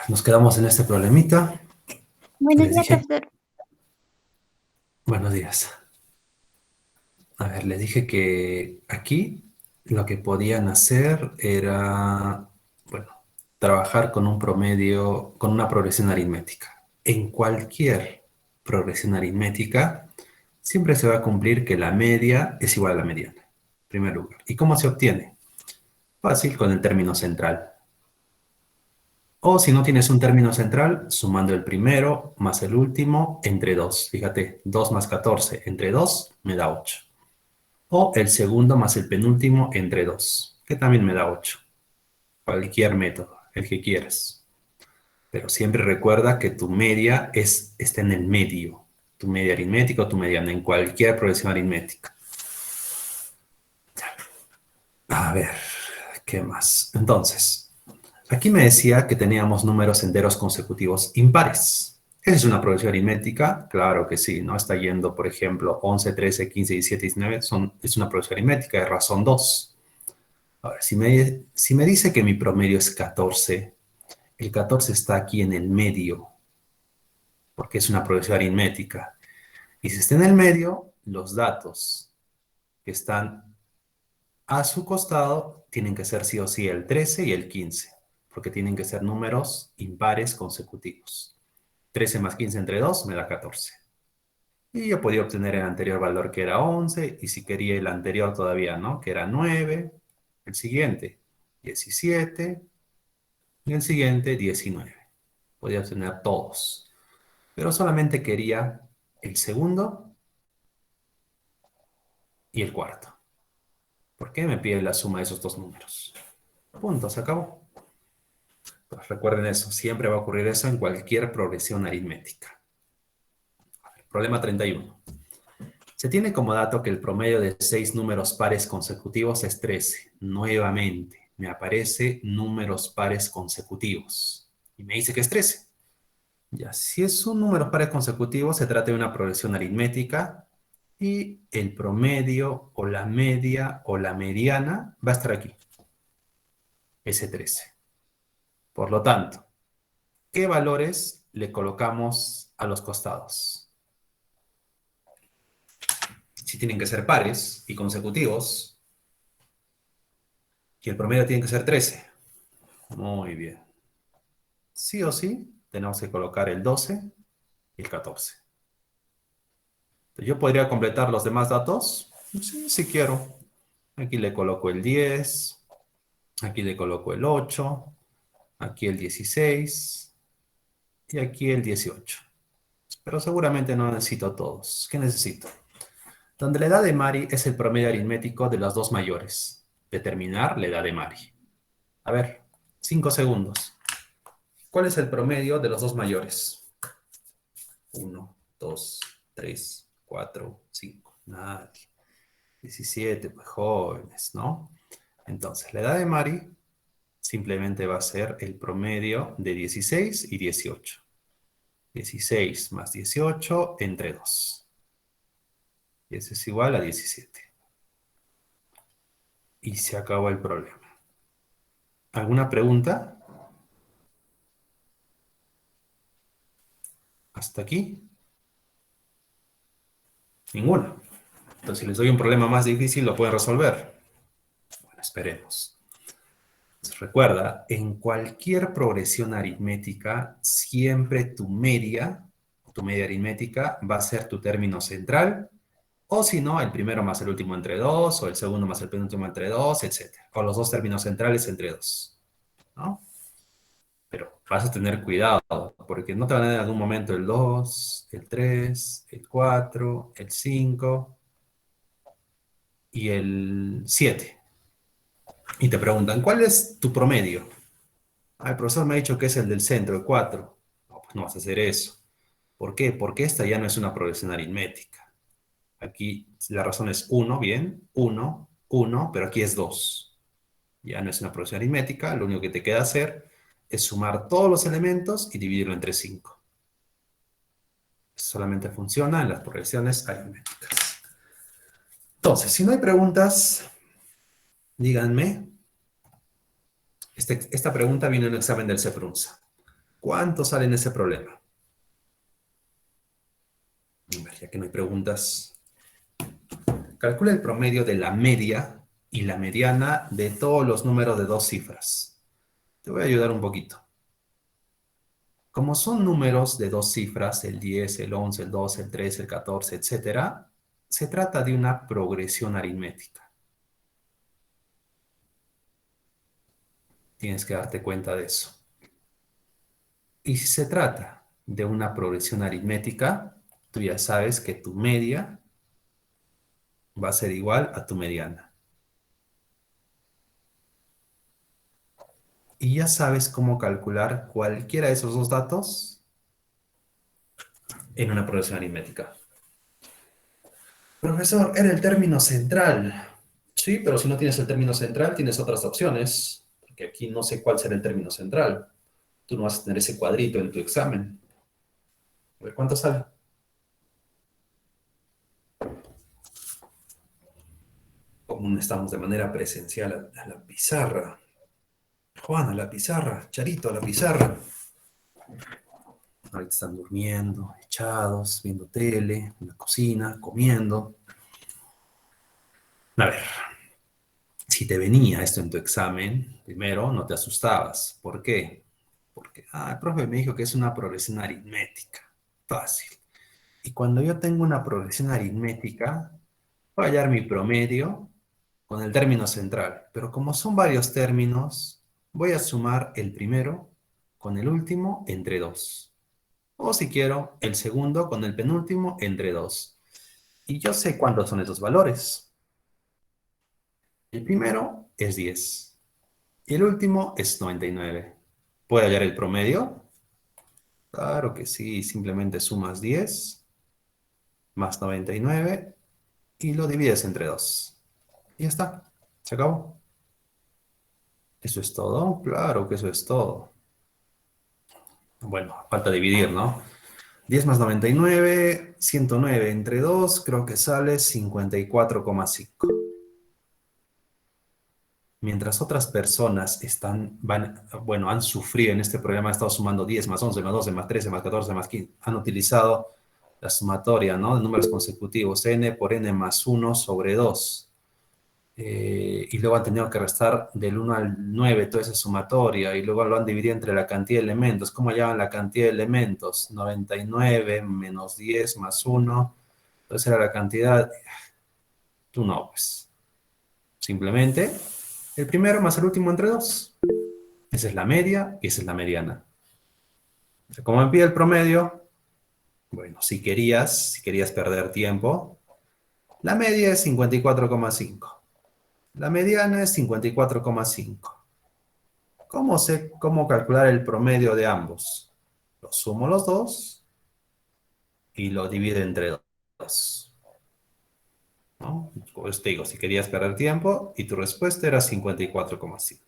Nos quedamos en este problemita. Buenos Les días, dije, profesor. buenos días. A ver, les dije que aquí lo que podían hacer era, bueno, trabajar con un promedio, con una progresión aritmética. En cualquier progresión aritmética, siempre se va a cumplir que la media es igual a la mediana, en primer lugar. ¿Y cómo se obtiene? Fácil, con el término central. O si no tienes un término central, sumando el primero más el último entre 2. Fíjate, 2 más 14 entre 2 me da 8. O el segundo más el penúltimo entre 2, que también me da 8. Cualquier método, el que quieras. Pero siempre recuerda que tu media está en el medio. Tu media aritmética o tu mediana, en cualquier progresión aritmética. A ver, ¿qué más? Entonces, aquí me decía que teníamos números enteros consecutivos impares. ¿Esa es una progresión aritmética? Claro que sí, ¿no? Está yendo, por ejemplo, 11, 13, 15, 17, 19, es una progresión aritmética de razón 2. Ahora, si me dice que mi promedio es 14, el 14 está aquí en el medio, porque es una progresión aritmética. Y si está en el medio, los datos que están a su costado tienen que ser sí o sí el 13 y el 15, porque tienen que ser números impares consecutivos. 13 más 15 entre 2 me da 14. Y yo podía obtener el anterior valor que era 11, y si quería el anterior todavía, ¿no? Que era 9, el siguiente 17, y el siguiente 19. Podía obtener todos, pero solamente quería el segundo y el cuarto. ¿Por qué me pide la suma de esos dos números? Punto, se acabó. Pues recuerden eso, siempre va a ocurrir eso en cualquier progresión aritmética. Problema 31. Se tiene como dato que el promedio de 6 números pares consecutivos es 13. Nuevamente, me aparece números pares consecutivos. Y me dice que es 13. Ya, si es un número pares consecutivo, se trata de una progresión aritmética y el promedio o la media o la mediana va a estar aquí, ese 13. Por lo tanto, ¿qué valores le colocamos a los costados? Si tienen que ser pares y consecutivos, y el promedio tiene que ser 13. Muy bien. Sí o sí, tenemos que colocar el 12 y el 14. Entonces, ¿yo podría completar los demás datos? Sí, si quiero. Aquí le coloco el 10, aquí le coloco el 8, aquí el 16 y aquí el 18. Pero seguramente no necesito todos. ¿Qué necesito? Donde la edad de Mari es el promedio aritmético de las dos mayores. Determinar la edad de Mari. A ver, 5 segundos. ¿Cuál es el promedio de los dos mayores? 1, 2, 3, 4, 5. Nadie. 17, pues jóvenes, ¿no? Entonces, la edad de Mari simplemente va a ser el promedio de 16 y 18. 16 más 18 entre 2. Y eso es igual a 17. Y se acabó el problema. ¿Alguna pregunta? ¿Hasta aquí? Ninguna. Entonces, si les doy un problema más difícil, lo pueden resolver. Bueno, esperemos. Entonces, recuerda, en cualquier progresión aritmética, siempre tu media aritmética, va a ser tu término central, o si no, el primero más el último entre 2, o el segundo más el penúltimo entre 2, etcétera. O los dos términos centrales entre 2, ¿no? Pero vas a tener cuidado, porque no te van a dar en algún momento el 2, el 3, el 4, el 5 y el 7. Y te preguntan, ¿cuál es tu promedio? Ah, el profesor me ha dicho que es el del centro, el 4. No, pues no vas a hacer eso. ¿Por qué? Porque esta ya no es una progresión aritmética. Aquí la razón es 1, bien, 1, 1, pero aquí es 2. Ya no es una progresión aritmética, lo único que te queda hacer es sumar todos los elementos y dividirlo entre 5. Solamente funciona en las progresiones aritméticas. Entonces, si no hay preguntas, díganme. Esta pregunta viene en un examen del CEPRUNSA. ¿Cuánto sale en ese problema? A ver, ya que no hay preguntas. Calcula el promedio de la media y la mediana de todos los números de dos cifras. Te voy a ayudar un poquito. Como son números de dos cifras, el 10, el 11, el 12, el 13, el 14, etcétera, se trata de una progresión aritmética. Tienes que darte cuenta de eso. Y si se trata de una progresión aritmética, tú ya sabes que tu media va a ser igual a tu mediana. Y ya sabes cómo calcular cualquiera de esos dos datos en una progresión aritmética. Profesor, era el término central. Sí, pero si no tienes el término central, tienes otras opciones. Porque aquí no sé cuál será el término central. Tú no vas a tener ese cuadrito en tu examen. A ver, ¿cuánto sale? Como estamos de manera presencial a la pizarra. Juan, a la pizarra. Charito, a la pizarra. Ahorita están durmiendo, echados, viendo tele, en la cocina, comiendo. A ver, si te venía esto en tu examen, primero no te asustabas. ¿Por qué? Porque, el profe me dijo que es una progresión aritmética. Fácil. Y cuando yo tengo una progresión aritmética, voy a hallar mi promedio con el término central. Pero como son varios términos, voy a sumar el primero con el último entre 2. O si quiero, el segundo con el penúltimo entre 2. Y yo sé cuántos son esos valores. El primero es 10. Y el último es 99. ¿Puedo hallar el promedio? Claro que sí. Simplemente sumas 10 más 99 y lo divides entre 2. Y ya está. Se acabó. ¿Eso es todo? Claro que eso es todo. Bueno, falta dividir, ¿no? 10 más 99, 109 entre 2, creo que sale 54,5. Mientras otras personas han sufrido en este problema, han estado sumando 10 más 11 más 12 más 13 más 14 más 15, han utilizado la sumatoria, ¿no? De números consecutivos, n por n más 1 sobre 2. Y luego han tenido que restar del 1 al 9 toda esa sumatoria, y luego lo han dividido entre la cantidad de elementos. ¿Cómo llaman la cantidad de elementos? 99 menos 10 más 1. Entonces era la cantidad. Tú no, pues. Simplemente el primero más el último entre 2. Esa es la media y esa es la mediana. Como me pide el promedio, bueno, si querías perder tiempo, la media es 54,5. La mediana es 54,5. ¿Cómo sé cómo calcular el promedio de ambos? Lo sumo los dos y lo divido entre 2. ¿No? Pues te digo, si querías perder tiempo y tu respuesta era 54,5.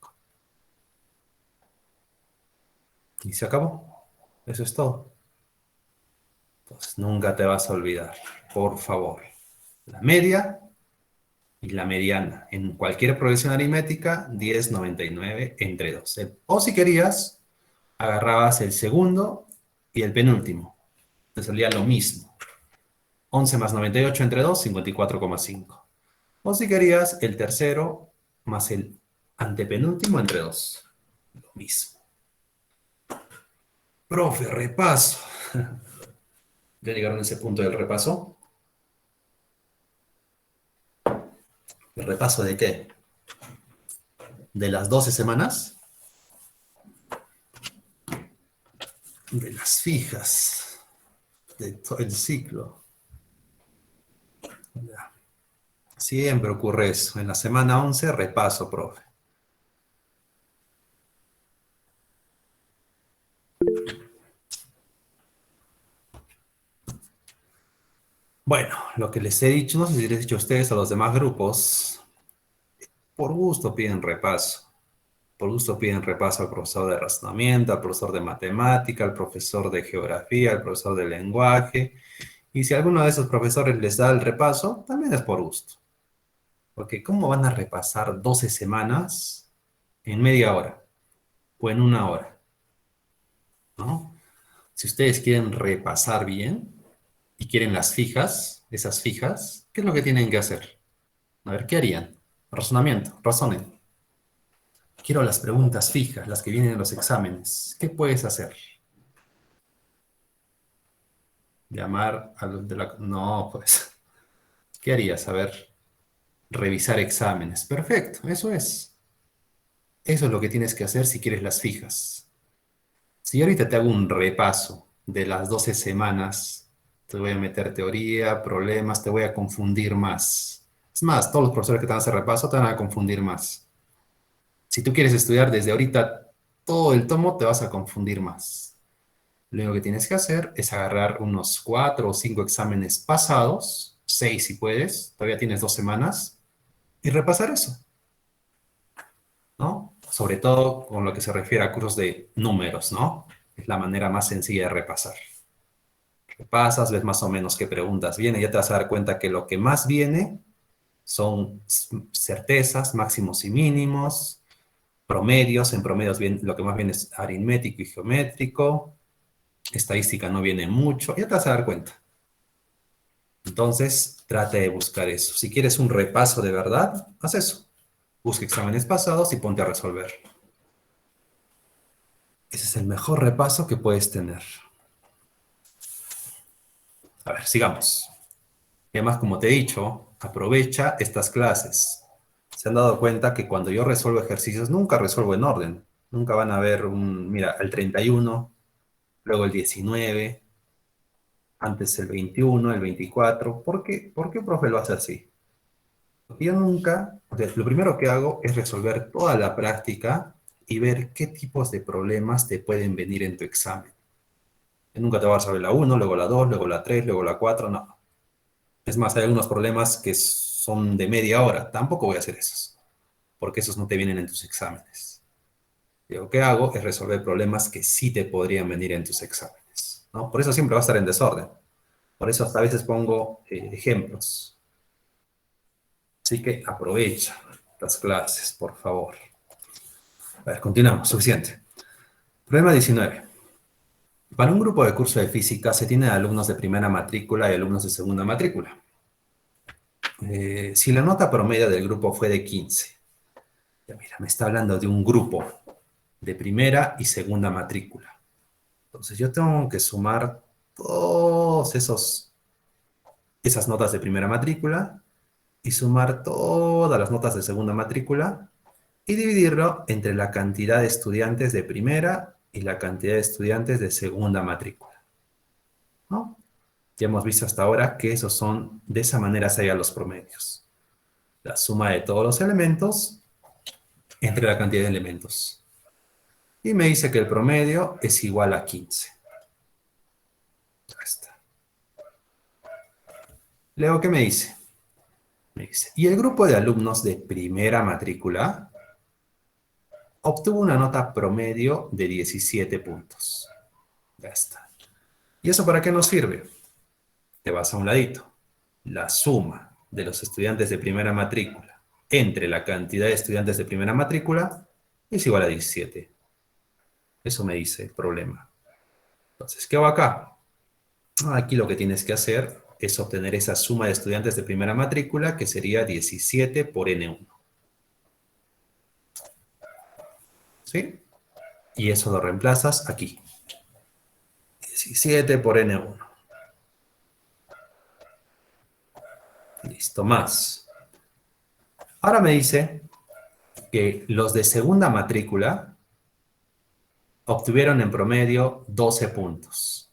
Y se acabó. Eso es todo. Entonces, nunca te vas a olvidar, por favor. La media y la mediana. En cualquier progresión aritmética, 10,99 entre 2. O si querías, agarrabas el segundo y el penúltimo. Te salía lo mismo. 11 más 98 entre 2, 54,5. O si querías, el tercero más el antepenúltimo entre 2. Lo mismo. Profe, repaso. ¿Ya llegaron a ese punto del repaso? ¿El repaso de qué? ¿De las 12 semanas? De las fijas. De todo el ciclo. Ya. Siempre ocurre eso. En la semana 11, repaso, profe. Bueno, lo que les he dicho, no sé si les he dicho a ustedes, a los demás grupos, por gusto piden repaso. Por gusto piden repaso al profesor de razonamiento, al profesor de matemática, al profesor de geografía, al profesor de lenguaje. Y si alguno de esos profesores les da el repaso, también es por gusto. Porque ¿cómo van a repasar 12 semanas en media hora o en una hora? ¿No? Si ustedes quieren repasar bien y quieren las fijas, esas fijas, ¿qué es lo que tienen que hacer? A ver, ¿qué harían? Razonamiento, razonen. Quiero las preguntas fijas, las que vienen en los exámenes. ¿Qué puedes hacer? Llamar a los de la... No, pues, ¿qué harías? A ver, revisar exámenes. Perfecto, eso es. Eso es lo que tienes que hacer si quieres las fijas. Si yo ahorita te hago un repaso de las 12 semanas, te voy a meter teoría, problemas, te voy a confundir más. Es más, todos los profesores que te van a hacer repaso te van a confundir más. Si tú quieres estudiar desde ahorita todo el tomo, te vas a confundir más. Lo único que tienes que hacer es agarrar unos 4 o 5 exámenes pasados, 6 si puedes, todavía tienes 2 semanas, y repasar eso, ¿no? Sobre todo con lo que se refiere a cursos de números, ¿no? Es la manera más sencilla de repasar. Repasas, ves más o menos qué preguntas vienen, ya te vas a dar cuenta que lo que más viene son certezas, máximos y mínimos, promedios, en promedios lo que más viene es aritmético y geométrico, estadística no viene mucho, ya te vas a dar cuenta. Entonces, trate de buscar eso. Si quieres un repaso de verdad, haz eso. Busca exámenes pasados y ponte a resolver. Ese es el mejor repaso que puedes tener. A ver, sigamos. Y además, como te he dicho, aprovecha estas clases. Se han dado cuenta que cuando yo resuelvo ejercicios, nunca resuelvo en orden. Nunca van a ver mira, el 31, luego el 19, antes el 21, el 24. ¿Por qué? ¿Por qué, profe, lo hace así? Porque yo nunca, o sea, lo primero que hago es resolver toda la práctica y ver qué tipos de problemas te pueden venir en tu examen. Yo nunca te voy a resolver la 1, luego la 2, luego la 3, luego la 4, no. Es más, hay algunos problemas que son de media hora. Tampoco voy a hacer esos, porque esos no te vienen en tus exámenes. Lo que hago es resolver problemas que sí te podrían venir en tus exámenes, ¿no? Por eso siempre va a estar en desorden. Por eso hasta a veces pongo ejemplos. Así que aprovecha las clases, por favor. A ver, continuamos, suficiente. Problema 19. Para un grupo de curso de física se tiene alumnos de primera matrícula y alumnos de segunda matrícula. Si la nota promedio del grupo fue de 15, ya mira, me está hablando de un grupo de primera y segunda matrícula. Entonces yo tengo que sumar todas esas notas de primera matrícula y sumar todas las notas de segunda matrícula y dividirlo entre la cantidad de estudiantes de primera y la cantidad de estudiantes de segunda matrícula, ¿no? Ya hemos visto hasta ahora que esos son, de esa manera se hallan los promedios. La suma de todos los elementos entre la cantidad de elementos. Y me dice que el promedio es igual a 15. Ahí está. Luego, ¿qué me dice? Me dice, y el grupo de alumnos de primera matrícula obtuvo una nota promedio de 17 puntos. Ya está. ¿Y eso para qué nos sirve? Te vas a un ladito. La suma de los estudiantes de primera matrícula entre la cantidad de estudiantes de primera matrícula es igual a 17. Eso me dice el problema. Entonces, ¿qué hago acá? Aquí lo que tienes que hacer es obtener esa suma de estudiantes de primera matrícula, que sería 17 por N1. ¿Sí? Y eso lo reemplazas aquí. 17 por N1. Listo, más. Ahora me dice que los de segunda matrícula obtuvieron en promedio 12 puntos.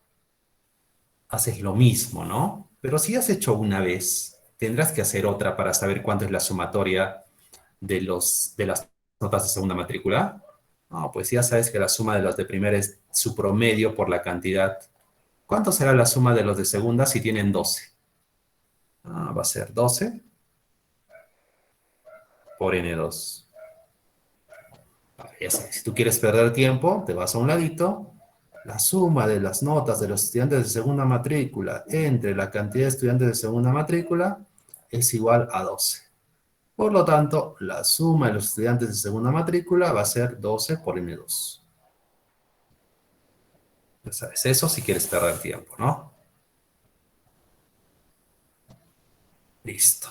Haces lo mismo, ¿no? Pero si has hecho una vez, tendrás que hacer otra para saber cuánto es la sumatoria de las notas de segunda matrícula. No, pues ya sabes que la suma de los de primera es su promedio por la cantidad. ¿Cuánto será la suma de los de segunda si tienen 12? Va a ser 12 por N2. Ya sabes, si tú quieres perder tiempo, te vas a un ladito. La suma de las notas de los estudiantes de segunda matrícula entre la cantidad de estudiantes de segunda matrícula es igual a 12. Por lo tanto, la suma de los estudiantes de segunda matrícula va a ser 12 por N2. sabes, eso si quieres perder tiempo, ¿no? Listo.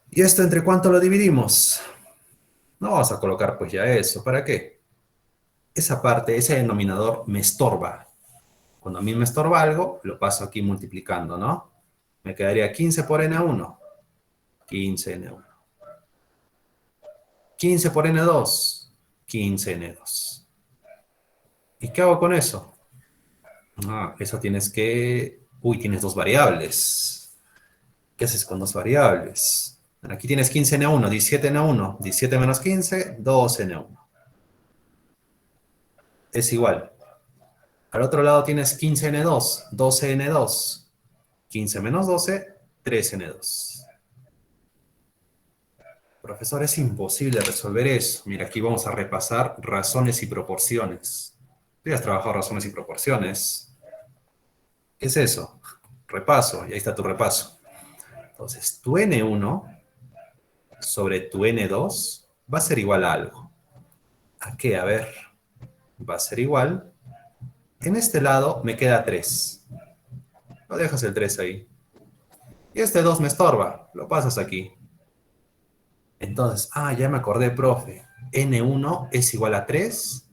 ¿Y esto entre cuánto lo dividimos? No vamos a colocar pues ya eso. ¿Para qué? Esa parte, ese denominador me estorba. Cuando a mí me estorba algo, lo paso aquí multiplicando, ¿no? Me quedaría 15 por n1. 15n1. 15 por n2. 15n2. ¿Y qué hago con eso? Ah, eso tienes que... Uy, tienes dos variables. ¿Qué haces con dos variables? Aquí tienes 15n1, 17n1. 17 menos 15, 12n1. Es igual. Al otro lado tienes 15n2, 12n2. 15 menos 12, 13n2. Profesor, es imposible resolver eso. Mira, aquí vamos a repasar razones y proporciones. Tú ya has trabajado razones y proporciones. ¿Qué es eso? Repaso, y ahí está tu repaso. Entonces, tu n1 sobre tu n2 va a ser igual a algo. ¿A qué? A ver, va a ser igual. En este lado me queda 3. Lo dejas el 3 ahí. Y este 2 me estorba. Lo pasas aquí. Entonces, ya me acordé, profe. N1 es igual a 3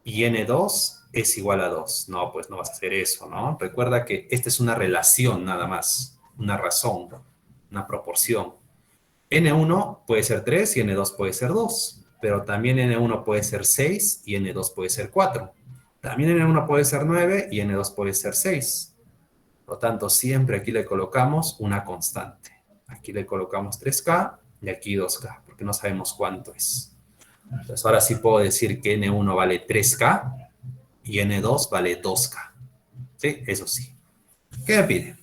y N2 es igual a 2. No, pues no vas a hacer eso, ¿no? Recuerda que esta es una relación nada más, una razón, una proporción. N1 puede ser 3 y N2 puede ser 2, pero también N1 puede ser 6 y N2 puede ser 4. También N1 puede ser 9 y N2 puede ser 6. Por lo tanto, siempre aquí le colocamos una constante. Aquí le colocamos 3K y aquí 2K, porque no sabemos cuánto es. Entonces, ahora sí puedo decir que N1 vale 3K y N2 vale 2K. ¿Sí? Eso sí. ¿Qué me pide?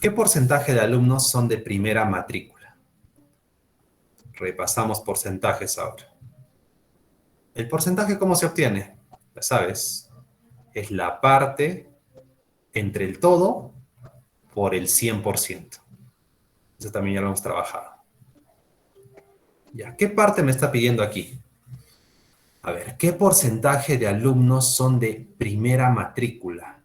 ¿Qué porcentaje de alumnos son de primera matrícula? Repasamos porcentajes ahora. ¿El porcentaje cómo se obtiene? Ya sabes, es la parte entre el todo por el 100%. Eso también ya lo hemos trabajado. Ya, ¿qué parte me está pidiendo aquí? A ver, ¿qué porcentaje de alumnos son de primera matrícula?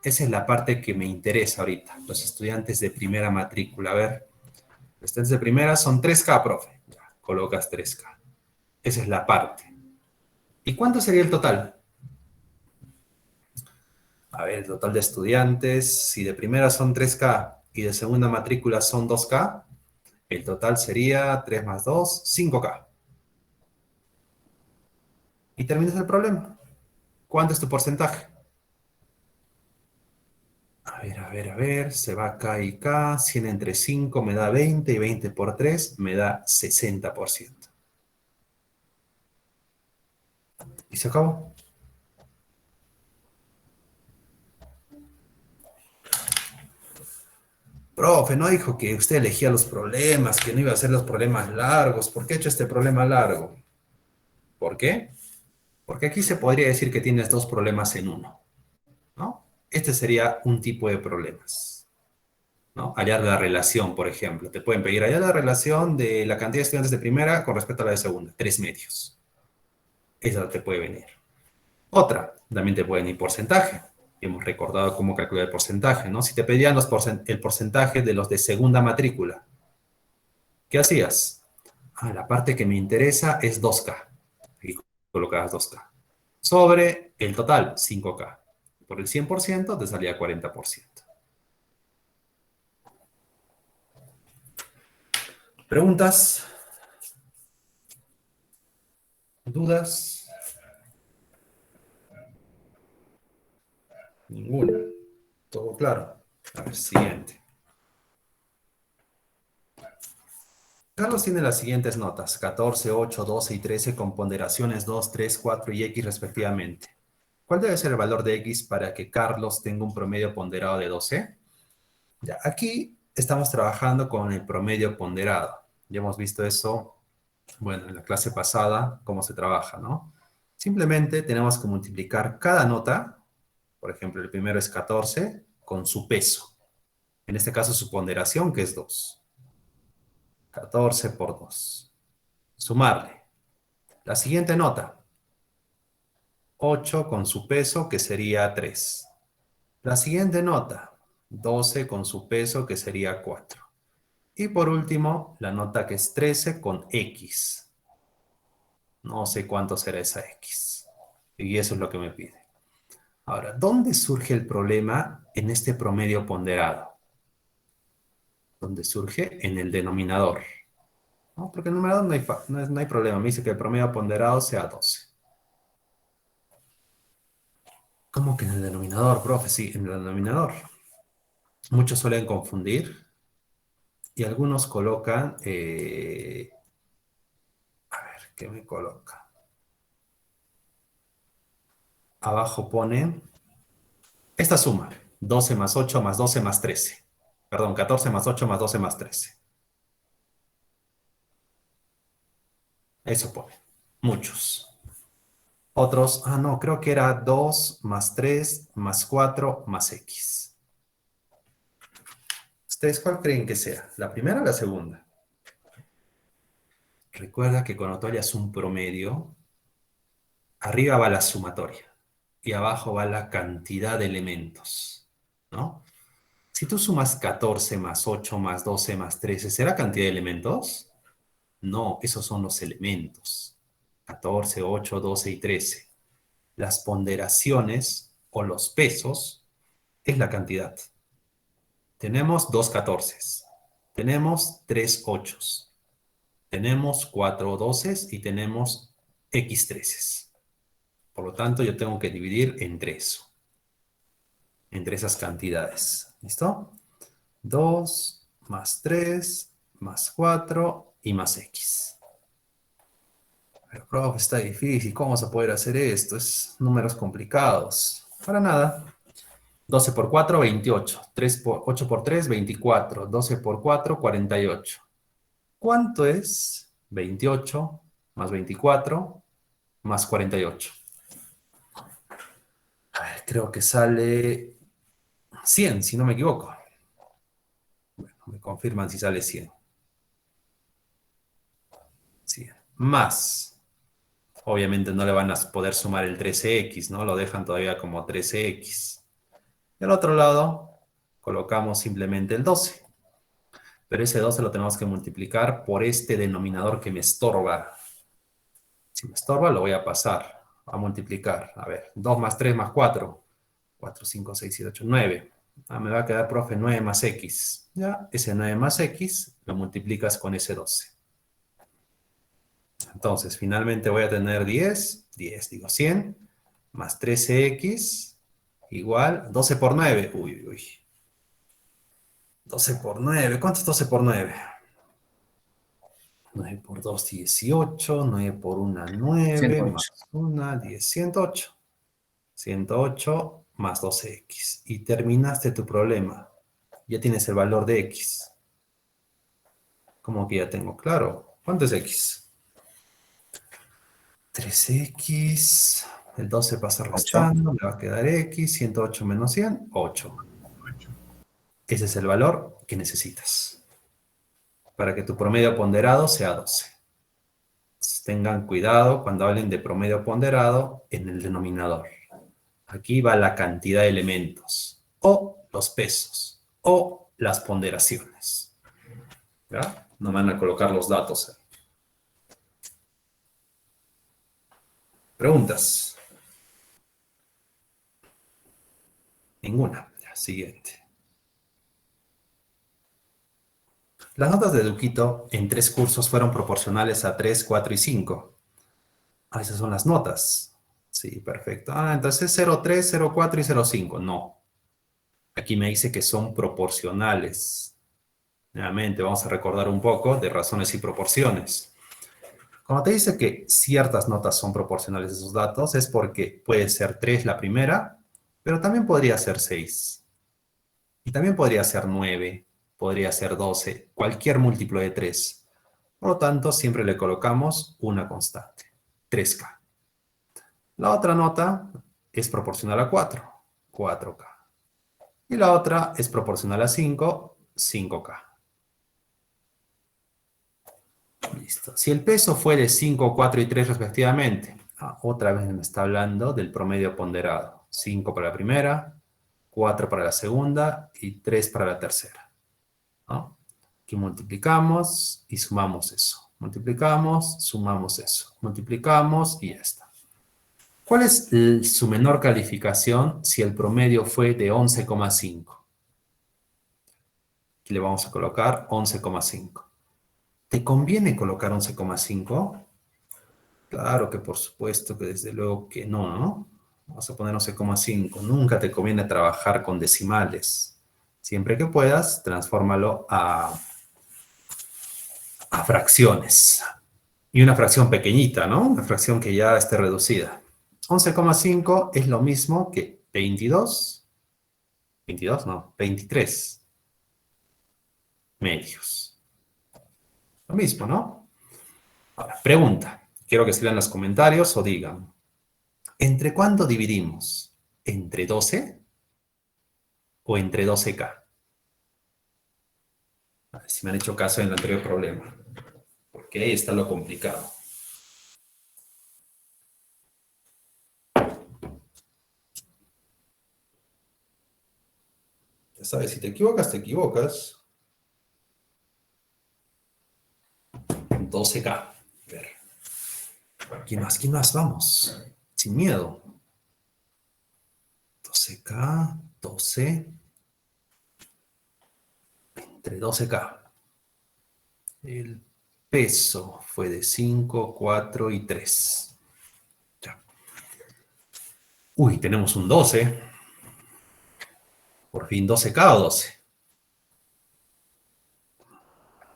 Esa es la parte que me interesa ahorita, los estudiantes de primera matrícula. A ver, los estudiantes de primera son 3K, profe. Ya, colocas 3K. Esa es la parte. ¿Y cuánto sería el total? A ver, el total de estudiantes, si de primera son 3K y de segunda matrícula son 2K, el total sería 3 más 2, 5K. Y terminas el problema. ¿Cuánto es tu porcentaje? A ver, se va K y K, 100 entre 5 me da 20 y 20 por 3 me da 60%. Y se acabó. Profe, no dijo que usted elegía los problemas, que no iba a hacer los problemas largos. ¿Por qué he hecho este problema largo? ¿Por qué? Porque aquí se podría decir que tienes dos problemas en uno, ¿no? Este sería un tipo de problemas, ¿no? Hallar la relación, por ejemplo. Te pueden pedir hallar la relación de la cantidad de estudiantes de primera con respecto a la de segunda, 3/4. Esa te puede venir. Otra, también te pueden ir porcentaje. Hemos recordado cómo calcular el porcentaje, ¿no? Si te pedían el porcentaje de los de segunda matrícula, ¿qué hacías? La parte que me interesa es 2K. Aquí colocabas 2K. Sobre el total, 5K. Por el 100% te salía 40%. ¿Preguntas? ¿Dudas? Ninguna. ¿Todo claro? A ver, siguiente. Carlos tiene las siguientes notas: 14, 8, 12 y 13 con ponderaciones 2, 3, 4 y X respectivamente. ¿Cuál debe ser el valor de X para que Carlos tenga un promedio ponderado de 12? Ya, aquí estamos trabajando con el promedio ponderado. Ya hemos visto eso, bueno, en la clase pasada, cómo se trabaja, ¿no? Simplemente tenemos que multiplicar cada nota, por ejemplo, el primero es 14, con su peso. En este caso, su ponderación, que es 2. 14 por 2. Sumarle. La siguiente nota. 8 con su peso, que sería 3. La siguiente nota, 12 con su peso, que sería 4. Y por último, la nota que es 13 con X. No sé cuánto será esa X. Y eso es lo que me pide. Ahora, ¿dónde surge el problema en este promedio ponderado? ¿Dónde surge? En el denominador. ¿No? Porque en el numerador no hay problema. Me dice que el promedio ponderado sea 12. ¿Cómo que en el denominador, profe? Sí, en el denominador. Muchos suelen confundir y algunos colocan... a ver, ¿qué me coloca? Abajo pone esta suma. 12 más 8 más 12 más 13. Perdón, 14 más 8 más 12 más 13. Eso pone. Muchos. Otros, no, creo que era 2 más 3 más 4 más X. ¿Ustedes cuál creen que sea? ¿La primera o la segunda? Recuerda que cuando tú hayas un promedio, arriba va la sumatoria y abajo va la cantidad de elementos, ¿no? Si tú sumas 14 más 8 más 12 más 13, ¿será cantidad de elementos? No, esos son los elementos. 14, 8, 12 y 13. Las ponderaciones o los pesos es la cantidad. Tenemos 2 catorces, tenemos 3 ochos, tenemos 4 doces y tenemos X treces. Por lo tanto, yo tengo que dividir entre eso, entre esas cantidades. ¿Listo? 2 más 3 más 4 y más X. Pero, profe, está difícil. ¿Cómo vas a poder hacer esto? Es números complicados. Para nada. 12 por 4, 28. 8 por 3, 24. 12 por 4, 48. ¿Cuánto es 28 más 24 más 48? A ver, creo que sale 100, si no me equivoco. Bueno, me confirman si sale 100. 100. Más. Obviamente no le van a poder sumar el 13x, ¿no? Lo dejan todavía como 13x. Del otro lado, colocamos simplemente el 12. Pero ese 12 lo tenemos que multiplicar por este denominador que me estorba. Si me estorba, lo voy a pasar a multiplicar. A ver, 2 más 3 más 4. 4, 5, 6, 7, 8, 9. Me va a quedar, profe, 9 más x. Ya, ese 9 más x lo multiplicas con ese 12. Entonces, finalmente voy a tener 10, digo 100, más 13x, igual 12 por 9. Uy, uy. 12 por 9. ¿Cuánto es 12 por 9? 9 por 2, 18. 9 por 1, 9. 108. Más 1, 10, 108. 108 más 12x. Y terminaste tu problema. Ya tienes el valor de x. ¿Cómo que ya tengo? Claro. ¿Cuánto es x? 3x. El 12 pasa 8. restando. Me va a quedar x. 108 menos 100, 8. Ese es el valor que necesitas para que tu promedio ponderado sea 12. Entonces, tengan cuidado cuando hablen de promedio ponderado en el denominador. Aquí va la cantidad de elementos, o los pesos, o las ponderaciones. ¿Ya? No van a colocar los datos ahí. ¿Preguntas? Ninguna. Ya, siguiente. Las notas de Duquito en 3 cursos fueron proporcionales a 3, 4 y 5. Esas son las notas. Sí, perfecto. Entonces 0,3, 0,4 y 0,5. No. Aquí me dice que son proporcionales. Nuevamente, vamos a recordar un poco de razones y proporciones. Cuando te dice que ciertas notas son proporcionales a esos datos, es porque puede ser 3 la primera, pero también podría ser 6. Y también podría ser 9, podría ser 12, cualquier múltiplo de 3. Por lo tanto, siempre le colocamos una constante, 3K. La otra nota es proporcional a 4, 4K. Y la otra es proporcional a 5, 5K. Listo. Si el peso fue de 5, 4 y 3 respectivamente, Otra vez me está hablando del promedio ponderado. 5 para la primera, 4 para la segunda y 3 para la tercera, ¿no? Aquí multiplicamos y sumamos eso. Multiplicamos, sumamos eso. Multiplicamos y ya está. ¿Cuál es su menor calificación si el promedio fue de 11,5? Aquí le vamos a colocar 11,5. ¿Te conviene colocar 11,5? Claro que por supuesto que desde luego que no, ¿no? Vamos a poner 11,5. Nunca te conviene trabajar con decimales. Siempre que puedas, transfórmalo a fracciones. Y una fracción pequeñita, ¿no? Una fracción que ya esté reducida. 11,5 es lo mismo que 22, 22 no, 23 medios. Lo mismo, ¿no? Ahora, pregunta. Quiero que escriban en los comentarios o digan, ¿entre cuánto dividimos? ¿Entre 12 o entre 12K? A ver si me han hecho caso en el anterior problema. Porque ahí está lo complicado. Ya sabes, si te equivocas, te equivocas. 12K. A ver. ¿Quién más? ¿Quién más? Vamos. Sin miedo. 12K, 12, entre 12K. El peso fue de 5, 4 y 3. Ya. Uy, tenemos un 12. Por fin 12K o 12.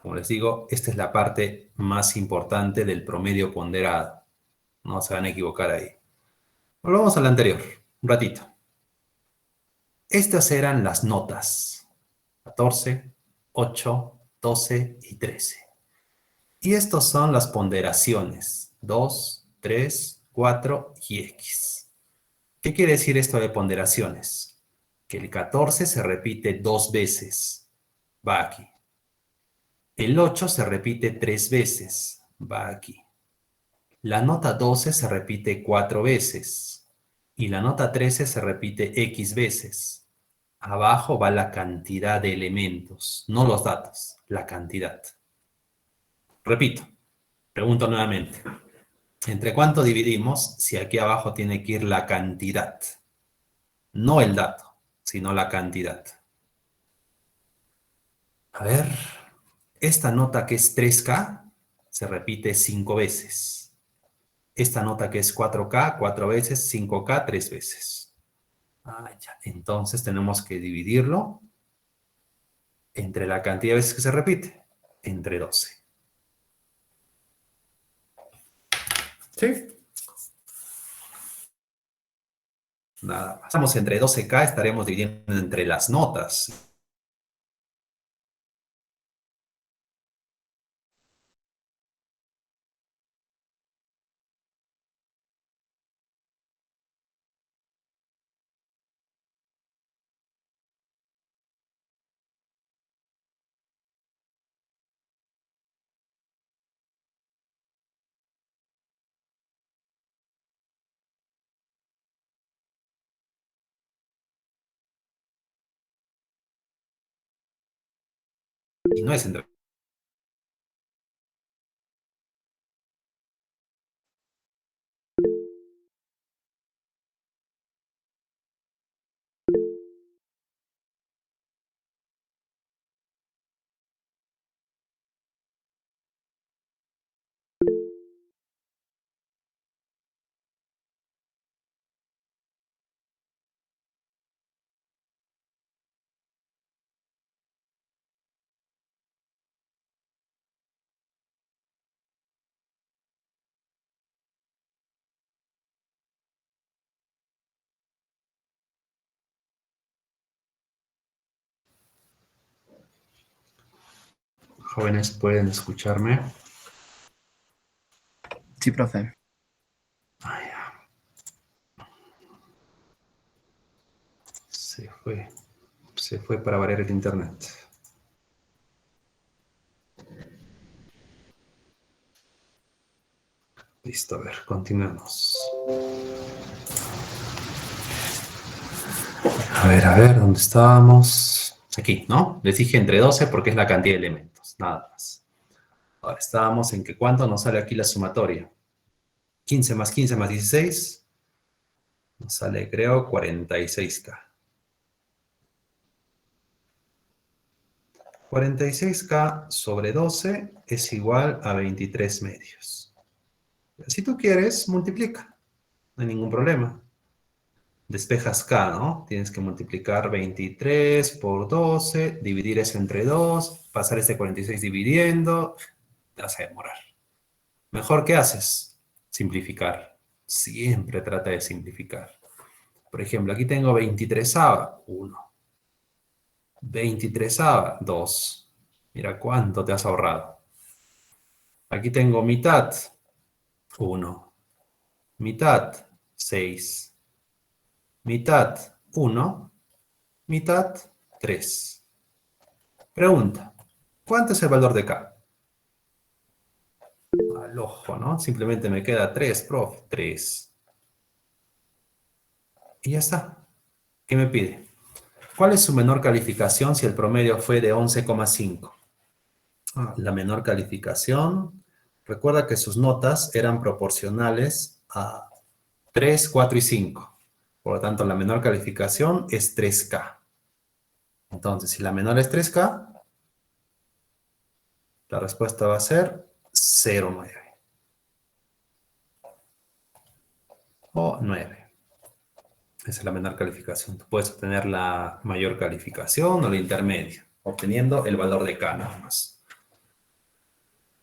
Como les digo, esta es la parte más importante del promedio ponderado. No se van a equivocar ahí. Volvamos a la anterior, un ratito. Estas eran las notas. 14, 8, 12 y 13. Y estas son las ponderaciones. 2, 3, 4 y X. ¿Qué quiere decir esto de ponderaciones? Que el 14 se repite 2 veces. Va aquí. El 8 se repite 3 veces. Va aquí. La nota 12 se repite 4 veces. Y la nota 13 se repite X veces. Abajo va la cantidad de elementos, no los datos, la cantidad. Repito, pregunto nuevamente. ¿Entre cuánto dividimos si aquí abajo tiene que ir la cantidad? No el dato, sino la cantidad. A ver, esta nota que es 3K se repite 5 veces. Esta nota que es 4K, 4 veces, 5K, 3 veces. Ya. Entonces tenemos que dividirlo entre la cantidad de veces que se repite, entre 12. ¿Sí? Nada más. Estamos entre 12K, estaremos dividiendo entre las notas. Y no es entre... Jóvenes, ¿pueden escucharme? Sí, profe. Ya. Se fue. Se fue para variar el internet. Listo, a ver, continuemos. A ver, ¿dónde estábamos? Aquí, ¿no? Les dije entre 12 porque es la cantidad de elementos, nada más. Ahora estábamos en que ¿cuánto nos sale aquí la sumatoria? 15 más 15 más 16, nos sale, creo, 46K. 46K sobre 12 es igual a 23 medios. Si tú quieres, multiplica, no hay ningún problema. Despejas K, ¿no? Tienes que multiplicar 23 por 12, dividir eso entre 2, pasar este 46 dividiendo, te vas a demorar. Mejor, ¿qué haces? Simplificar. Siempre trata de simplificar. Por ejemplo, aquí tengo 23ava, 1. 23ava, 2. Mira cuánto te has ahorrado. Aquí tengo mitad, 1. Mitad, 6. Mitad, 1. Mitad, 3. Pregunta, ¿cuánto es el valor de K? Al ojo, ¿no? Simplemente me queda 3, prof. 3. Y ya está. ¿Qué me pide? ¿Cuál es su menor calificación si el promedio fue de 11,5? La menor calificación, recuerda que sus notas eran proporcionales a 3, 4 y 5. Por lo tanto, la menor calificación es 3K. Entonces, si la menor es 3K, la respuesta va a ser 0,9 o 9. Esa es la menor calificación. Tú puedes obtener la mayor calificación o la intermedia, obteniendo el valor de K nada más.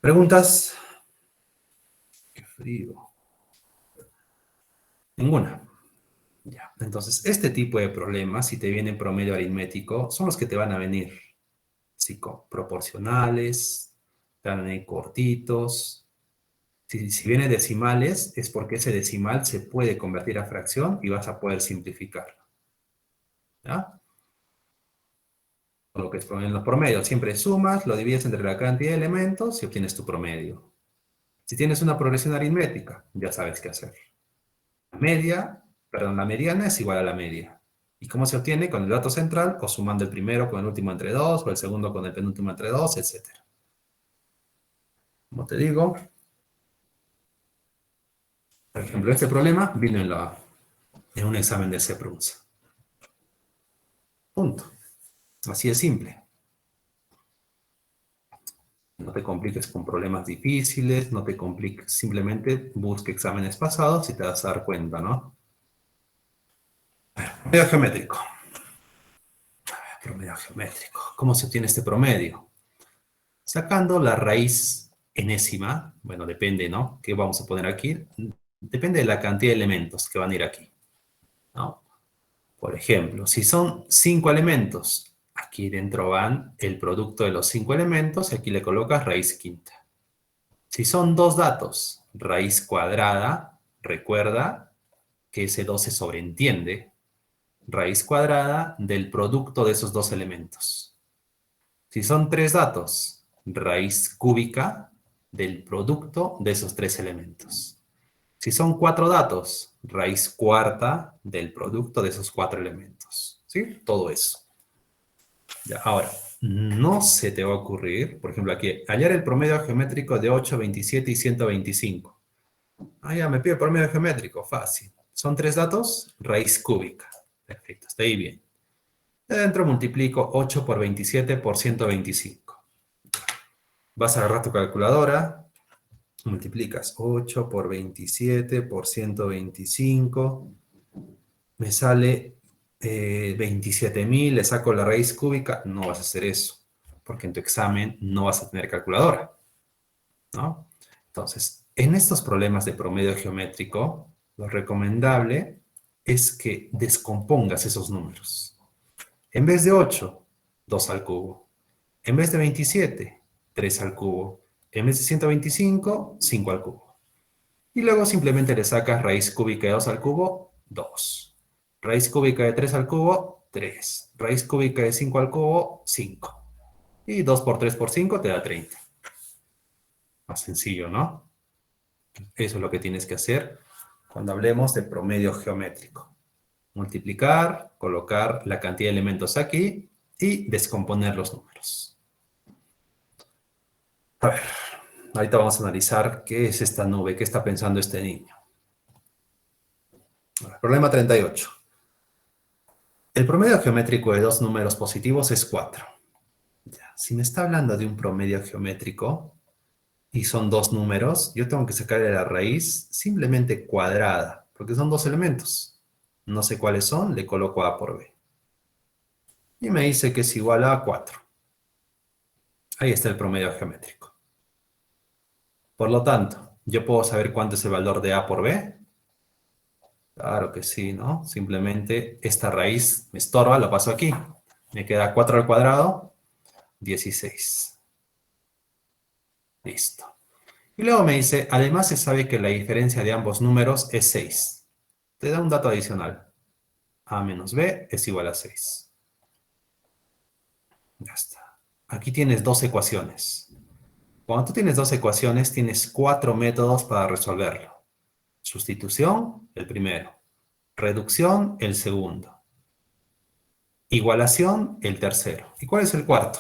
¿Preguntas? Qué frío. Ninguna. Ya. Entonces, este tipo de problemas, si te viene en promedio aritmético, son los que te van a venir proporcionales, te van a venir cortitos. Si viene decimales, es porque ese decimal se puede convertir a fracción y vas a poder simplificarlo. ¿Ya? Lo que es en los promedios, siempre sumas, lo divides entre la cantidad de elementos y obtienes tu promedio. Si tienes una progresión aritmética, ya sabes qué hacer. La mediana es igual a la media. ¿Y cómo se obtiene? Con el dato central, o sumando el primero con el último entre 2, o el segundo con el penúltimo entre 2, etc. Como te digo, por ejemplo, este problema vino en un examen de CEPRUNSA. Punto. Así de simple. No te compliques con problemas difíciles, no te compliques, simplemente busca exámenes pasados y te vas a dar cuenta, ¿no? Promedio geométrico. Promedio geométrico. ¿Cómo se obtiene este promedio? Sacando la raíz enésima, bueno, depende, ¿no? ¿Qué vamos a poner aquí? Depende de la cantidad de elementos que van a ir aquí, ¿no? Por ejemplo, si son 5 elementos, aquí dentro van el producto de los 5 elementos y aquí le colocas raíz quinta. Si son 2 datos, raíz cuadrada, recuerda que ese 2 se sobreentiende, raíz cuadrada del producto de esos 2 elementos. Si son 3 datos, raíz cúbica del producto de esos 3 elementos. Si son 4 datos, raíz cuarta del producto de esos 4 elementos. ¿Sí? Todo eso. Ya, ahora, no se te va a ocurrir, por ejemplo, aquí, hallar el promedio geométrico de 8, 27 y 125. Ah, ya, me pide el promedio geométrico, fácil. Son 3 datos, raíz cúbica. Perfecto, está ahí bien. De adentro multiplico 8 por 27 por 125. Vas a agarrar tu calculadora, multiplicas 8 por 27 por 125, me sale 27.000, le saco la raíz cúbica, no vas a hacer eso, porque en tu examen no vas a tener calculadora, ¿no? Entonces, en estos problemas de promedio geométrico, lo recomendable es que descompongas esos números. En vez de 8, 2 al cubo. En vez de 27, 3 al cubo. En vez de 125, 5 al cubo. Y luego simplemente le sacas raíz cúbica de 2 al cubo, 2. Raíz cúbica de 3 al cubo, 3. Raíz cúbica de 5 al cubo, 5. Y 2 por 3 por 5 te da 30. Más sencillo, ¿no? Eso es lo que tienes que hacer cuando hablemos de promedio geométrico. Multiplicar, colocar la cantidad de elementos aquí y descomponer los números. A ver, ahorita vamos a analizar qué es esta nube, qué está pensando este niño. Problema 38. El promedio geométrico de dos números positivos es 4. Ya, si me está hablando de un promedio geométrico y son dos números, yo tengo que sacarle la raíz simplemente cuadrada, porque son dos elementos. No sé cuáles son, le coloco A por B. Y me dice que es igual a 4. Ahí está el promedio geométrico. Por lo tanto, ¿yo puedo saber cuánto es el valor de A por B? Claro que sí, ¿no? Simplemente esta raíz me estorba, lo paso aquí. Me queda 4 al cuadrado, 16. Listo. Y luego me dice, además se sabe que la diferencia de ambos números es 6. Te da un dato adicional. A menos B es igual a 6. Ya está. Aquí tienes dos ecuaciones. Cuando tú tienes dos ecuaciones, tienes 4 métodos para resolverlo. Sustitución, el primero. Reducción, el segundo. Igualación, el tercero. ¿Y cuál es el cuarto?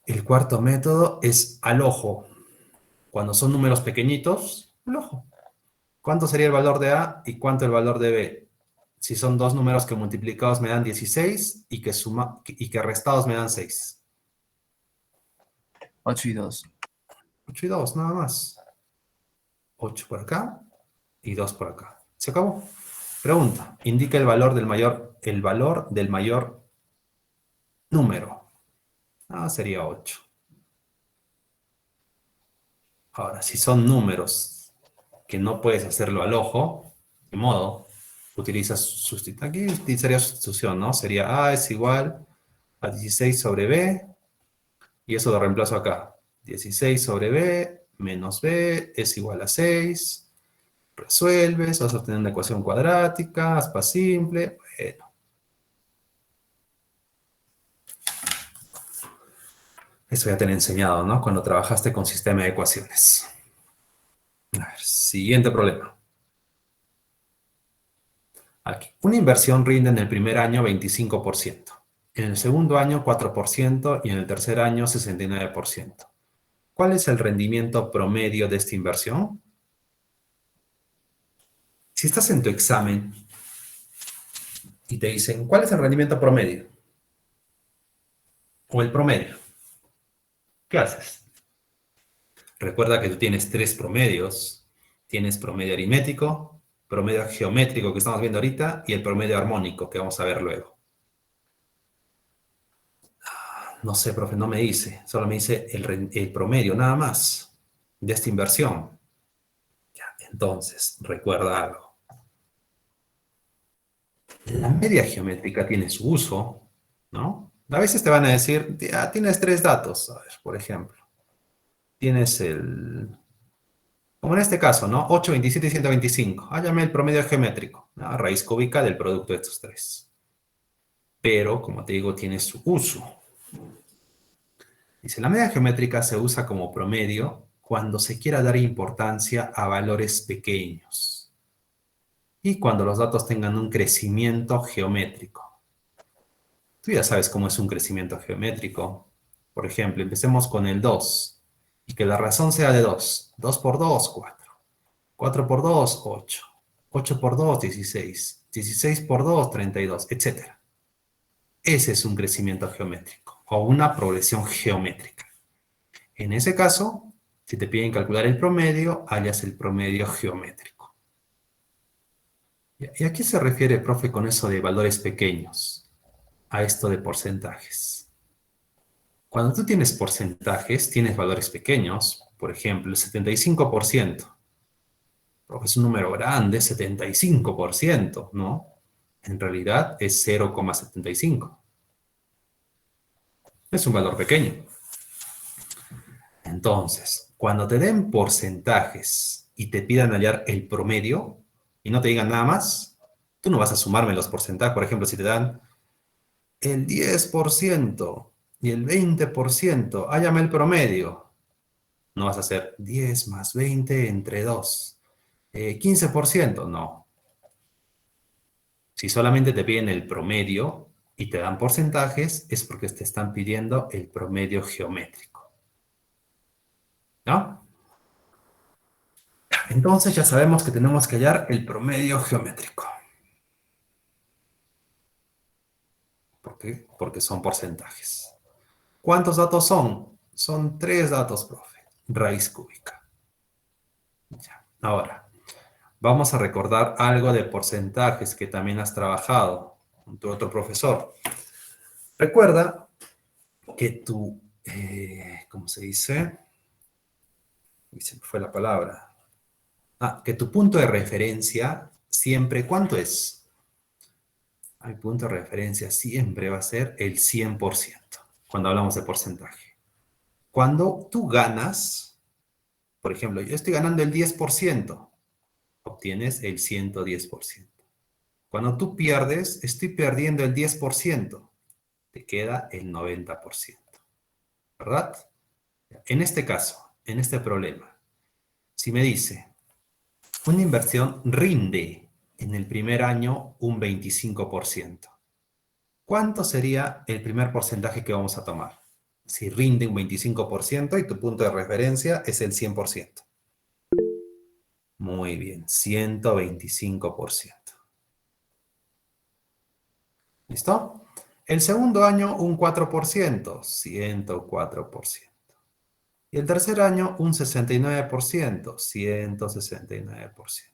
El cuarto método es al ojo. Cuando son números pequeñitos, al ojo. ¿Cuánto sería el valor de A y cuánto el valor de B? Si son dos números que multiplicados me dan 16 y que restados me dan 6. 8 y 2. 8 y 2, nada más. 8 por acá y 2 por acá. ¿Se acabó? Pregunta. Indica el valor del mayor número. Sería 8. Ahora, si son números que no puedes hacerlo al ojo, de modo, utilizas sustitución. Aquí utilizaría sustitución, ¿no? Sería A es igual a 16 sobre B, y eso lo reemplazo acá. 16 sobre B menos B es igual a 6. Resuelves, vas a obtener una ecuación cuadrática, aspa simple. Bueno. Eso ya te lo he enseñado, ¿no? Cuando trabajaste con sistema de ecuaciones. A ver, siguiente problema. Aquí. Una inversión rinde en el primer año 25%, en el segundo año 4% y en el tercer año 69%. ¿Cuál es el rendimiento promedio de esta inversión? Si estás en tu examen y te dicen, ¿cuál es el rendimiento promedio? O el promedio. ¿Qué haces? Recuerda que tú tienes tres promedios. Tienes promedio aritmético, promedio geométrico que estamos viendo ahorita y el promedio armónico que vamos a ver luego. No sé, profe, no me dice. Solo me dice el promedio, nada más, de esta inversión. Ya, entonces, recuerda algo. La media geométrica tiene su uso, ¿no? A veces te van a decir, ya tienes tres datos. A ver, por ejemplo. Tienes como en este caso, ¿no? 8, 27 y 125. Hállame el promedio geométrico, la raíz cúbica del producto de estos tres. Pero, como te digo, tiene su uso. Dice, la media geométrica se usa como promedio cuando se quiera dar importancia a valores pequeños y cuando los datos tengan un crecimiento geométrico. Tú ya sabes cómo es un crecimiento geométrico. Por ejemplo, empecemos con el 2 y que la razón sea de 2. 2 por 2, 4. 4 por 2, 8. 8 por 2, 16. 16 por 2, 32, etc. Ese es un crecimiento geométrico o una progresión geométrica. En ese caso, si te piden calcular el promedio, hallas el promedio geométrico. ¿Y a qué se refiere, profe, con eso de valores pequeños? A esto de porcentajes. Cuando tú tienes porcentajes, tienes valores pequeños. Por ejemplo, el 75%. Profe, es un número grande, 75%, ¿no? En realidad es 0,75. Es un valor pequeño. Entonces, cuando te den porcentajes y te pidan hallar el promedio y no te digan nada más, tú no vas a sumarme los porcentajes. Por ejemplo, si te dan el 10% y el 20%, hállame el promedio. No vas a hacer 10 más 20 entre 2. 15%, no. Si solamente te piden el promedio y te dan porcentajes, es porque te están pidiendo el promedio geométrico. ¿No? Entonces ya sabemos que tenemos que hallar el promedio geométrico. ¿Por qué? Porque son porcentajes. ¿Cuántos datos son? Son 3 datos, profe. Raíz cúbica. Ya. Ahora, vamos a recordar algo de porcentajes que también has trabajado con tu otro profesor. Recuerda que tu, ¿cómo se dice? Y se me fue la palabra. Que tu punto de referencia siempre, ¿cuánto es? El punto de referencia siempre va a ser el 100% cuando hablamos de porcentaje. Cuando tú ganas, por ejemplo, yo estoy ganando el 10%, obtienes el 110%. Cuando tú pierdes, estoy perdiendo el 10%, te queda el 90%, ¿verdad? En este caso, en este problema, si me dice, una inversión rinde en el primer año un 25%, ¿cuánto sería el primer porcentaje que vamos a tomar? Si rinde un 25% y tu punto de referencia es el 100%. Muy bien, 125%. ¿Listo? El segundo año, un 4%, 104%. Y el tercer año, un 69%, 169%.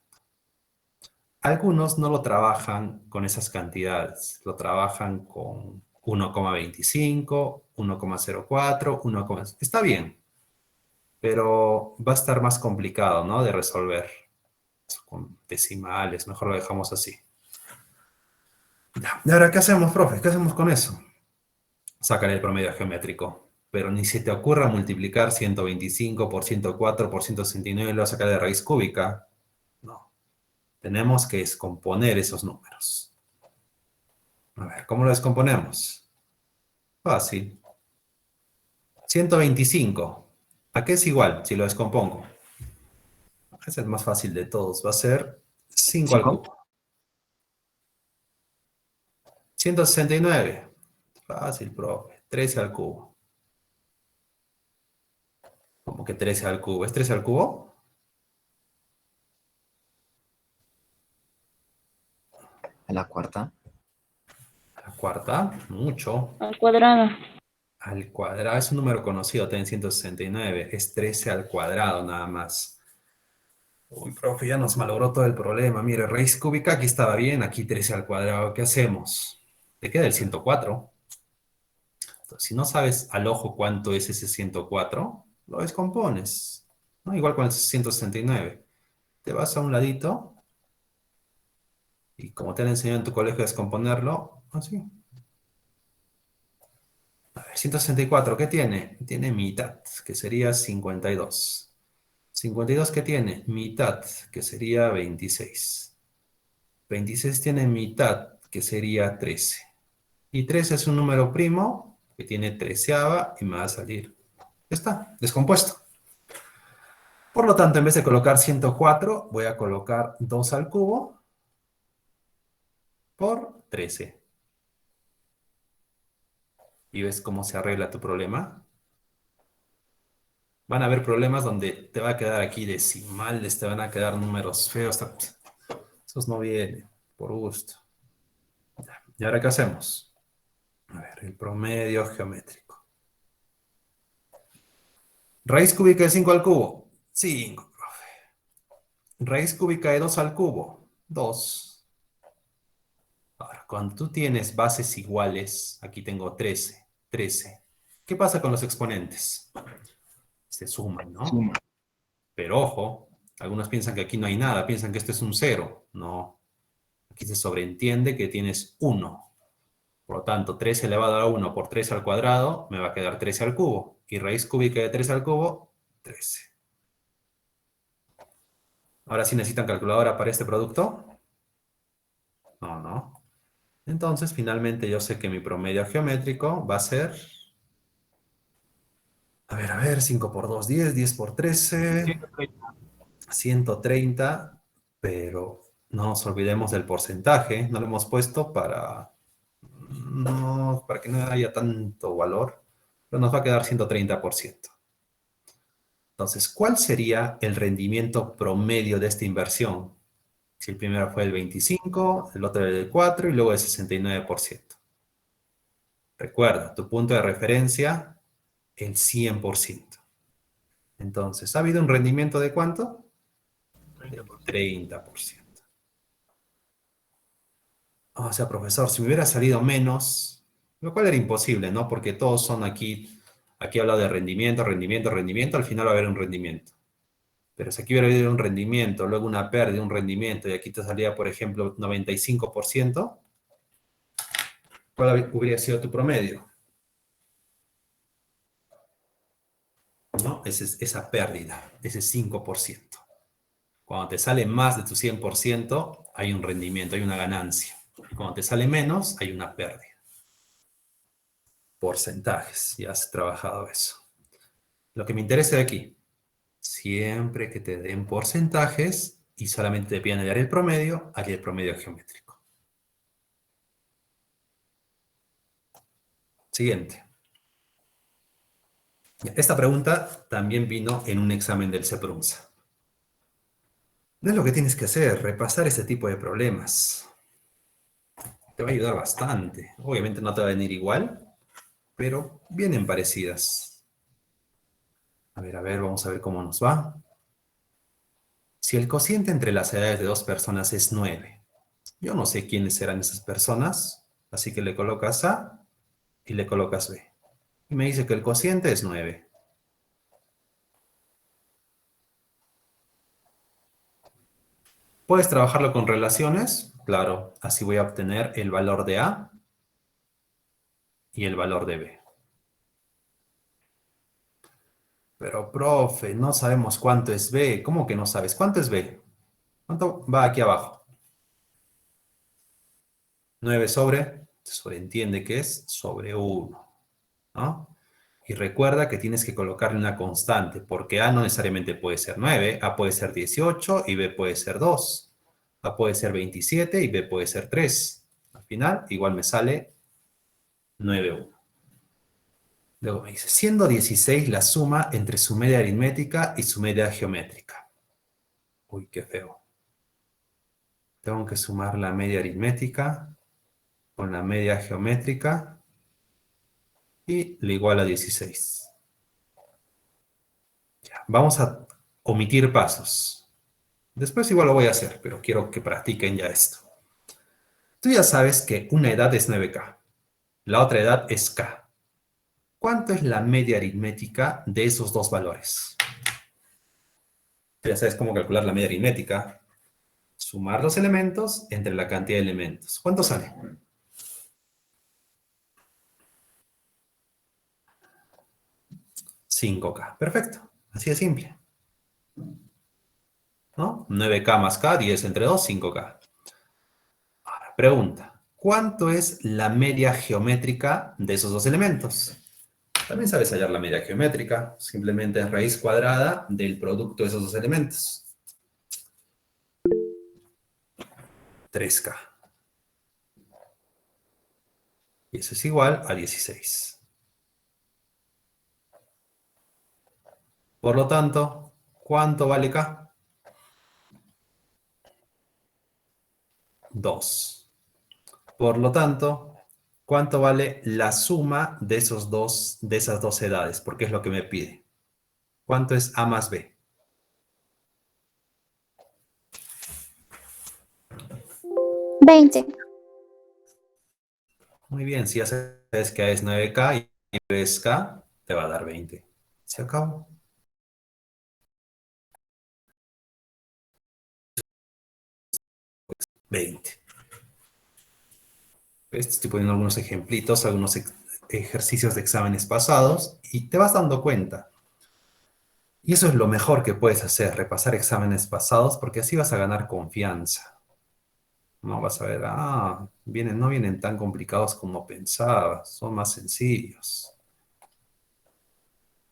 Algunos no lo trabajan con esas cantidades, lo trabajan con 1,25, 1,04, 1, está bien, pero va a estar más complicado, ¿no? De resolver con decimales, mejor lo dejamos así. Ya. ¿Y ahora qué hacemos, profe? ¿Qué hacemos con eso? Sácale el promedio geométrico, pero ni se te ocurra multiplicar 125 por 104 por 169 y luego sacar de raíz cúbica. No, tenemos que descomponer esos números. A ver, ¿cómo lo descomponemos? Fácil. 125. ¿A qué es igual si lo descompongo? Es el más fácil de todos. Va a ser 5 al 5. cubo. 169. Fácil, profe. 13 al cubo. ¿Cómo que 13 al cubo? ¿Es 13 al cubo? A la cuarta. A la cuarta. Mucho. Al cuadrado. Al cuadrado. Es un número conocido. Ten 169. Es 13 al cuadrado nada más. Uy, profe, ya nos malogró todo el problema. Mire, raíz cúbica aquí estaba bien. Aquí 13 al cuadrado. ¿Qué hacemos? Te queda el 104. Si no sabes al ojo cuánto es ese 104, lo descompones, ¿no? Igual con el 169. Te vas a un ladito y como te han enseñado en tu colegio a descomponerlo, así. A ver, 164, ¿qué tiene? Tiene mitad, que sería 52. 52, ¿qué tiene? Mitad, que sería 26. 26 tiene mitad, que sería 13. Y 13 es un número primo que tiene treceava y me va a salir. Ya está, descompuesto. Por lo tanto, en vez de colocar 104, voy a colocar 2 al cubo por 13. ¿Y ves cómo se arregla tu problema? Van a haber problemas donde te va a quedar aquí decimales, te van a quedar números feos. Esos no vienen, por gusto. ¿Y ahora qué hacemos? A ver, el promedio geométrico. Raíz cúbica de 5 al cubo. 5, profe. Raíz cúbica de 2 al cubo. 2. Ahora, cuando tú tienes bases iguales, aquí tengo 13, 13. ¿Qué pasa con los exponentes? Se suman, ¿no? Suma. Pero ojo, algunos piensan que aquí no hay nada, piensan que esto es un 0. No, aquí se sobreentiende que tienes 1. Por lo tanto, 13 elevado a 1 por 3 al cuadrado me va a quedar 13 al cubo. Y raíz cúbica de 3 al cubo, 13. Ahora sí necesitan calculadora para este producto. No, no. Entonces, finalmente yo sé que mi promedio geométrico va a ser A ver, 5 por 2, 10, 10 por 13, 130. 130, pero no nos olvidemos del porcentaje, no lo hemos puesto para que no haya tanto valor, pero nos va a quedar 130%. Entonces, ¿cuál sería el rendimiento promedio de esta inversión? Si el primero fue el 25, el otro el 4 y luego el 69%. Recuerda, tu punto de referencia, el 100%. Entonces, ¿ha habido un rendimiento de cuánto? Del 30%. 30%. O sea, profesor, si me hubiera salido menos, lo cual era imposible, ¿no? Porque todos son aquí habla de rendimiento, rendimiento, rendimiento, al final va a haber un rendimiento. Pero si aquí hubiera habido un rendimiento, luego una pérdida, un rendimiento, y aquí te salía, por ejemplo, 95%, ¿cuál hubiera sido tu promedio? ¿No? Esa pérdida, ese 5%. Cuando te sale más de tu 100%, hay un rendimiento, hay una ganancia. Y cuando te sale menos, hay una pérdida. Porcentajes, ya has trabajado eso. Lo que me interesa de aquí, siempre que te den porcentajes y solamente te pidan hallar el promedio, haz el promedio geométrico. Siguiente. Esta pregunta también vino en un examen del CEPRUNSA. No es lo que tienes que hacer, repasar este tipo de problemas. Te va a ayudar bastante. Obviamente no te va a venir igual, pero vienen parecidas. A ver, vamos a ver cómo nos va. Si el cociente entre las edades de dos personas es 9, yo no sé quiénes serán esas personas, así que le colocas A y le colocas B. Y me dice que el cociente es 9. ¿Puedes trabajarlo con relaciones? Claro, así voy a obtener el valor de A y el valor de B. Pero, profe, no sabemos cuánto es B. ¿Cómo que no sabes? ¿Cuánto es B? ¿Cuánto va aquí abajo? 9 sobre, se sobreentiende que es sobre 1, ¿no? Y recuerda que tienes que colocarle una constante, porque A no necesariamente puede ser 9, A puede ser 18 y B puede ser 2. A puede ser 27 y B puede ser 3. Al final, igual me sale 9,1. Luego me dice, siendo 16 la suma entre su media aritmética y su media geométrica. Uy, qué feo. Tengo que sumar la media aritmética con la media geométrica y le igual a 16. Ya, vamos a omitir pasos. Después igual lo voy a hacer, pero quiero que practiquen ya esto. Tú ya sabes que una edad es 9K, la otra edad es K. ¿Cuánto es la media aritmética de esos dos valores? Ya sabes cómo calcular la media aritmética. Sumar los elementos entre la cantidad de elementos. ¿Cuánto sale? 5K. Perfecto. Así de simple. ¿No? 9K más K, 10 entre 2, 5K. Ahora, pregunta. ¿Cuánto es la media geométrica de esos dos elementos? También sabes hallar la media geométrica. Simplemente es raíz cuadrada del producto de esos dos elementos. 3K. Y eso es igual a 16. Por lo tanto, ¿cuánto vale K? 2. Por lo tanto, ¿cuánto vale la suma de esas dos edades? Porque es lo que me pide. ¿Cuánto es A más B? 20. Muy bien, si ya sabes que A es 9K y B es K, te va a dar 20. Se acabó. Veinte. Estoy poniendo algunos ejemplitos, algunos ejercicios de exámenes pasados y te vas dando cuenta. Y eso es lo mejor que puedes hacer, repasar exámenes pasados, porque así vas a ganar confianza. No vas a ver, no vienen tan complicados como pensabas, son más sencillos.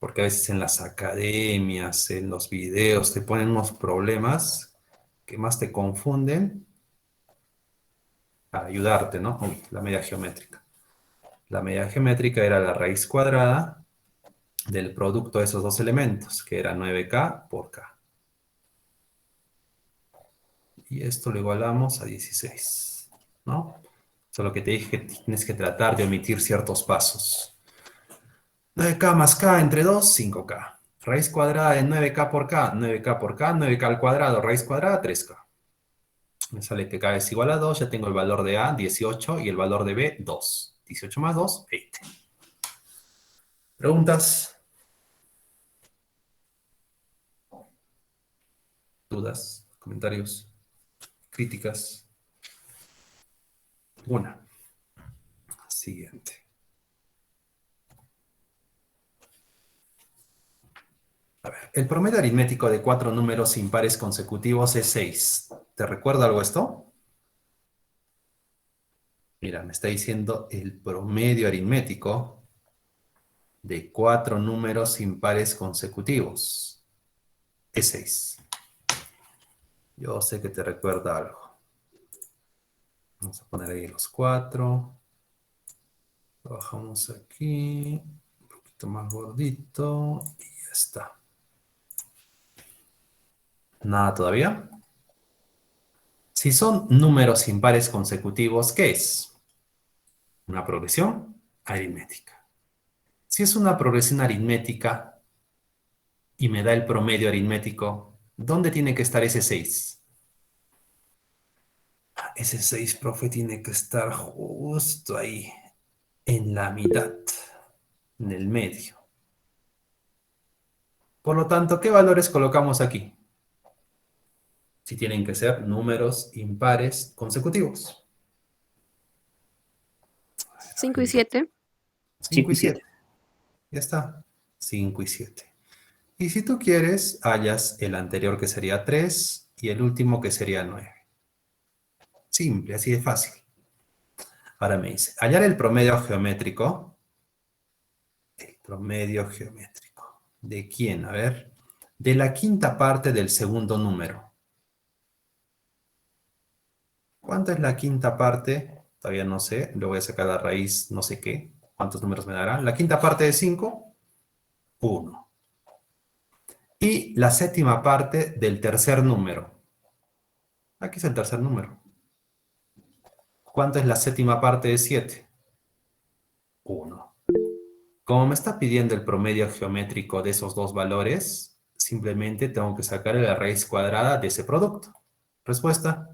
Porque a veces en las academias, en los videos, te ponen unos problemas que más te confunden para ayudarte, ¿no? Uy, la media geométrica. La media geométrica era la raíz cuadrada del producto de esos dos elementos, que era 9K por K. Y esto lo igualamos a 16, ¿no? Solo que te dije que tienes que tratar de omitir ciertos pasos. 9K más K entre 2, 5K. Raíz cuadrada de 9K por K, 9K por K, 9K al cuadrado, raíz cuadrada, 3K. Me sale que K es igual a 2, ya tengo el valor de A, 18, y el valor de B, 2. 18 más 2, 20. ¿Preguntas? ¿Dudas? ¿Comentarios? ¿Críticas? Una. Siguiente. A ver, el promedio aritmético de 4 números impares consecutivos es 6. ¿Te recuerda algo esto? Mira, me está diciendo el promedio aritmético de 4 números impares consecutivos es 6. Yo sé que te recuerda algo. Vamos a poner ahí los 4. Lo bajamos aquí. Un poquito más gordito. Y ya está. ¿Nada todavía? Si son números impares consecutivos, ¿qué es? Una progresión aritmética. Si es una progresión aritmética y me da el promedio aritmético, ¿dónde tiene que estar ese 6? Ese 6, profe, tiene que estar justo ahí, en la mitad, en el medio. Por lo tanto, ¿qué valores colocamos aquí? Si tienen que ser números impares consecutivos. 5 y 7. 5 y 7. Ya está. 5 y 7. Y si tú quieres, hallas el anterior que sería 3 y el último que sería 9. Simple, así de fácil. Ahora me dice, hallar el promedio geométrico. El promedio geométrico. ¿De quién? A ver. De la quinta parte del segundo número. ¿Cuánto es la quinta parte? Todavía no sé. Le voy a sacar la raíz, no sé qué. ¿Cuántos números me dará? La quinta parte de 5, 1. Y la séptima parte del tercer número. Aquí es el tercer número. ¿Cuánto es la séptima parte de 7? 1. Como me está pidiendo el promedio geométrico de esos dos valores, simplemente tengo que sacar la raíz cuadrada de ese producto. Respuesta.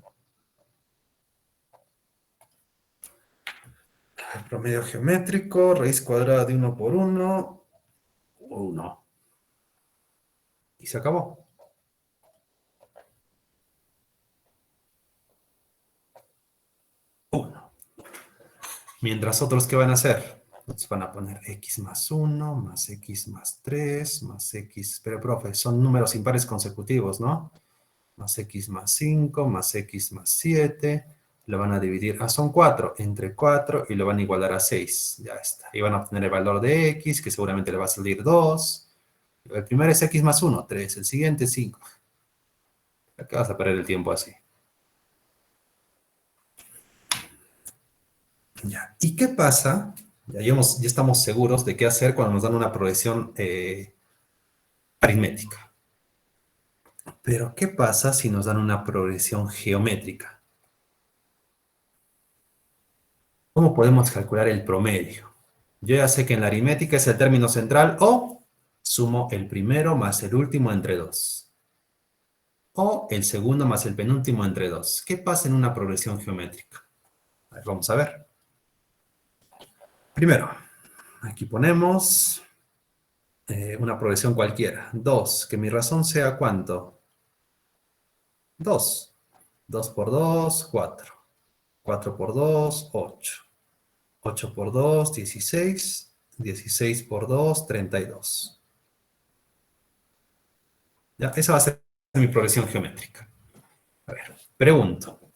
El promedio geométrico, raíz cuadrada de 1 por 1, 1. Y se acabó. Mientras otros, ¿qué van a hacer? Pues van a poner x más 1, más x más 3, más x... Pero, profe, son números impares consecutivos, ¿no? Más x más 5, más x más 7. Lo van a dividir... son 4. Entre 4 y lo van a igualar a 6. Ya está. Y van a obtener el valor de x, que seguramente le va a salir 2. El primero es x más 1, 3. El siguiente, 5. ¿Para qué vas a perder el tiempo así? Ya. ¿Y qué pasa? Ya estamos seguros de qué hacer cuando nos dan una progresión aritmética. Pero ¿qué pasa si nos dan una progresión geométrica? ¿Cómo podemos calcular el promedio? Yo ya sé que en la aritmética es el término central o sumo el primero más el último entre 2. O el segundo más el penúltimo entre 2. ¿Qué pasa en una progresión geométrica? A ver, vamos a ver. Primero, aquí ponemos una progresión cualquiera. 2, que mi razón sea ¿cuánto? 2. 2 por 2, 4. 4 por 2, 8. 8 por 2, 16. 16 por 2, 32. Ya, esa va a ser mi progresión geométrica. A ver, pregunto.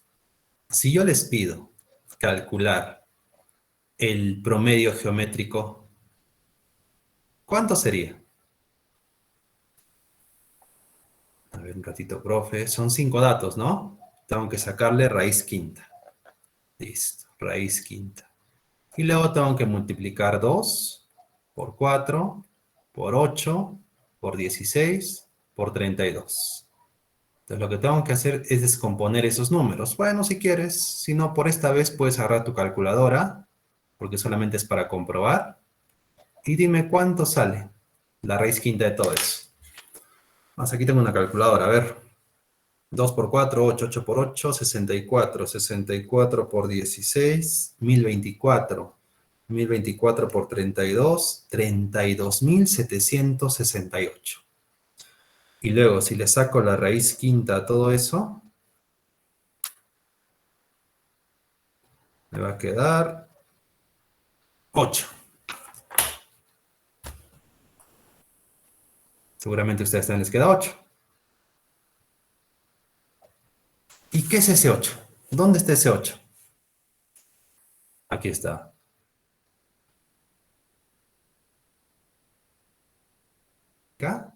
Si yo les pido calcular el promedio geométrico, ¿cuánto sería? ver un ratito, profe. Son 5 datos, ¿no? Tengo que sacarle raíz quinta. Listo, raíz quinta. Y luego tengo que multiplicar 2 por 4, por 8, por 16, por 32. Entonces lo que tengo que hacer es descomponer esos números. Bueno, si quieres, si no, por esta vez puedes agarrar tu calculadora, porque solamente es para comprobar. Y dime cuánto sale la raíz quinta de todo eso. Más aquí tengo una calculadora, a ver. 2 por 4, 8, 8 por 8, 64. 64 por 16, 1024. 1024 por 32, 32.768. Y luego, si le saco la raíz quinta a todo eso, me va a quedar 8. Seguramente a ustedes también les queda 8. ¿Y qué es ese 8? ¿Dónde está ese 8? Aquí está. Acá,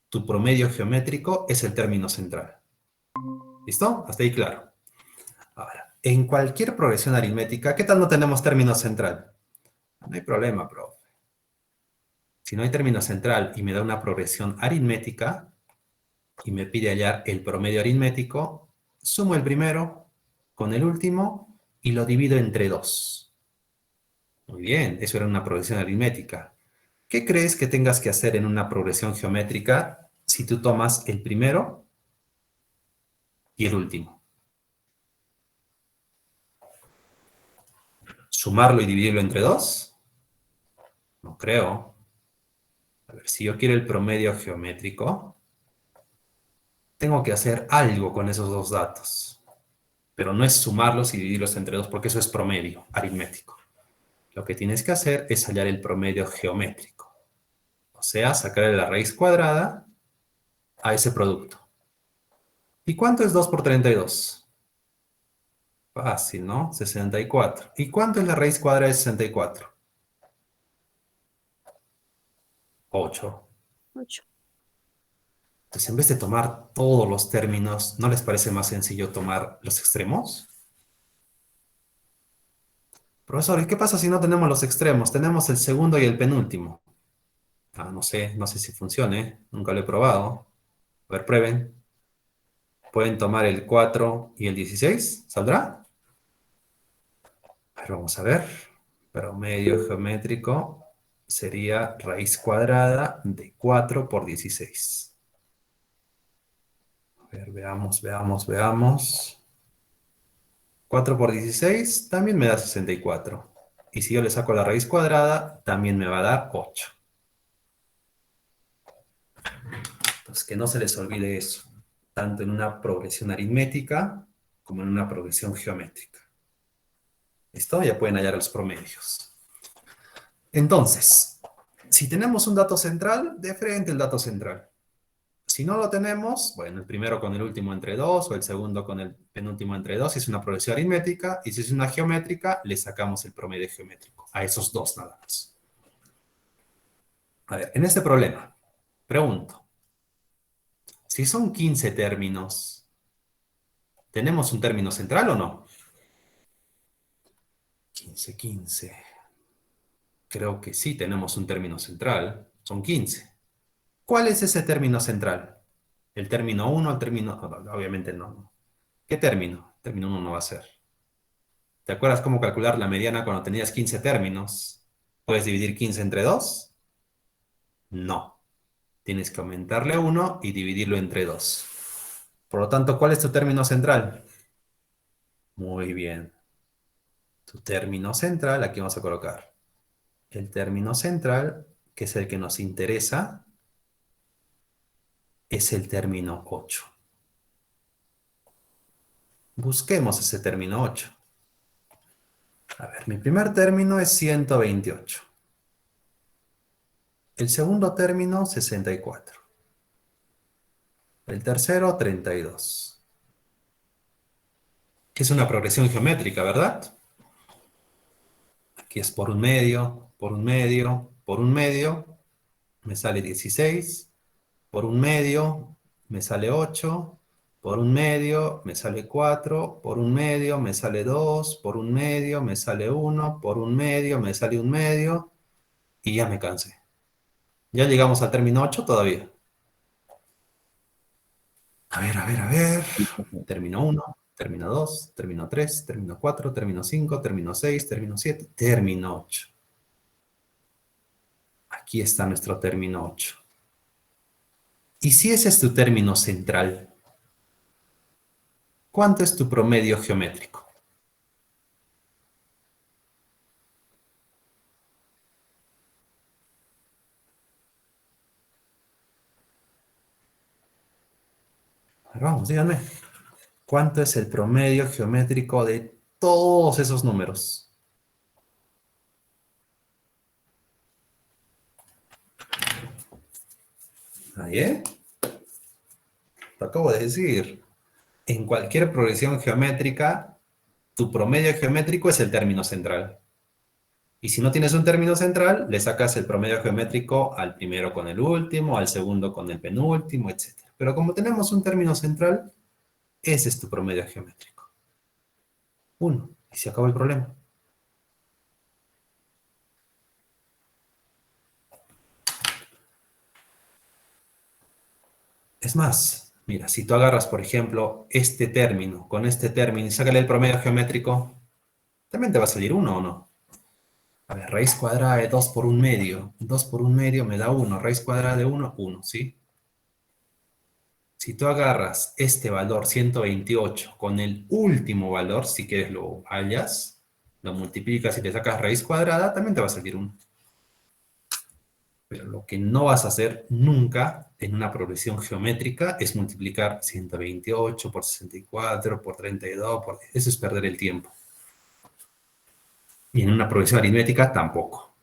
tu promedio geométrico es el término central. ¿Listo? Hasta ahí claro. Ahora, en cualquier progresión aritmética, ¿qué tal no tenemos término central? No hay problema, profe. Si no hay término central y me da una progresión aritmética y me pide hallar el promedio aritmético, sumo el primero con el último y lo divido entre 2. Muy bien, eso era una progresión aritmética. ¿Qué crees que tengas que hacer en una progresión geométrica si tú tomas el primero y el último? ¿Sumarlo y dividirlo entre 2? No creo. A ver, si yo quiero el promedio geométrico, tengo que hacer algo con esos dos datos. Pero no es sumarlos y dividirlos entre 2 porque eso es promedio aritmético. Lo que tienes que hacer es hallar el promedio geométrico. O sea, sacarle la raíz cuadrada a ese producto. ¿Y cuánto es 2 por 32? Fácil, ¿no? 64. ¿Y cuánto es la raíz cuadrada de 64? 8. 8. Entonces, en vez de tomar todos los términos, ¿no les parece más sencillo tomar los extremos? Profesor, ¿y qué pasa si no tenemos los extremos? Tenemos el segundo y el penúltimo. No sé si funcione. Nunca lo he probado. A ver, prueben. ¿Pueden tomar el 4 y el 16? ¿Saldrá? A ver, vamos a ver. Promedio geométrico sería raíz cuadrada de 4 por 16. A ver, veamos. 4 por 16 también me da 64. Y si yo le saco la raíz cuadrada, también me va a dar 8. Entonces, que no se les olvide eso, tanto en una progresión aritmética como en una progresión geométrica. ¿Listo? Ya pueden hallar los promedios. Entonces, si tenemos un dato central, de frente el dato central. Si no lo tenemos, bueno, el primero con el último entre 2 o el segundo con el penúltimo entre 2 es una progresión aritmética, y si es una geométrica, le sacamos el promedio geométrico a esos dos nada más. A ver, en este problema, pregunto, si son 15 términos, ¿tenemos un término central o no? 15. Creo que sí tenemos un término central. Son 15. ¿Cuál es ese término central? ¿El término 1, el término...? Obviamente no. ¿Qué término? Término 1 no va a ser. ¿Te acuerdas cómo calcular la mediana cuando tenías 15 términos? ¿Puedes dividir 15 entre 2? No. Tienes que aumentarle 1 y dividirlo entre 2. Por lo tanto, ¿cuál es tu término central? Muy bien. Tu término central, aquí vamos a colocar el término central, que es el que nos interesa, es el término 8. Busquemos ese término 8. A ver, mi primer término es 128. El segundo término, 64. El tercero, 32. Es una progresión geométrica, ¿verdad? Aquí es por un medio, por un medio, por un medio. Me sale 16. Por un medio, me sale 8, por un medio me sale 4, por un medio me sale 2, por un medio me sale 1, por un medio me sale un medio, y ya me cansé. ¿Ya llegamos al término 8 todavía? A ver, a ver, a ver. Término 1, término 2, término 3, término 4, término 5, término 6, término 7, término 8. Aquí está nuestro término 8. Y si ese es tu término central, ¿cuánto es tu promedio geométrico? A ver, vamos, díganme. ¿Cuánto es el promedio geométrico de todos esos números? ¿Ahí, Te acabo de decir. En cualquier progresión geométrica, tu promedio geométrico es el término central. Y si no tienes un término central, le sacas el promedio geométrico al primero con el último, al segundo con el penúltimo, etc. Pero como tenemos un término central, ese es tu promedio geométrico. 1. Y se acabó el problema. Es más, mira, si tú agarras, por ejemplo, este término con este término y sácale el promedio geométrico, también te va a salir 1, ¿o no? A ver, raíz cuadrada de 2 por un medio. 2 por un medio me da 1. Raíz cuadrada de 1, 1, ¿sí? Si tú agarras este valor 128 con el último valor, si quieres lo hallas, lo multiplicas y le sacas raíz cuadrada, también te va a salir 1. Pero lo que no vas a hacer nunca en una progresión geométrica es multiplicar 128 por 64, por 32, eso es perder el tiempo. Y en una progresión aritmética tampoco.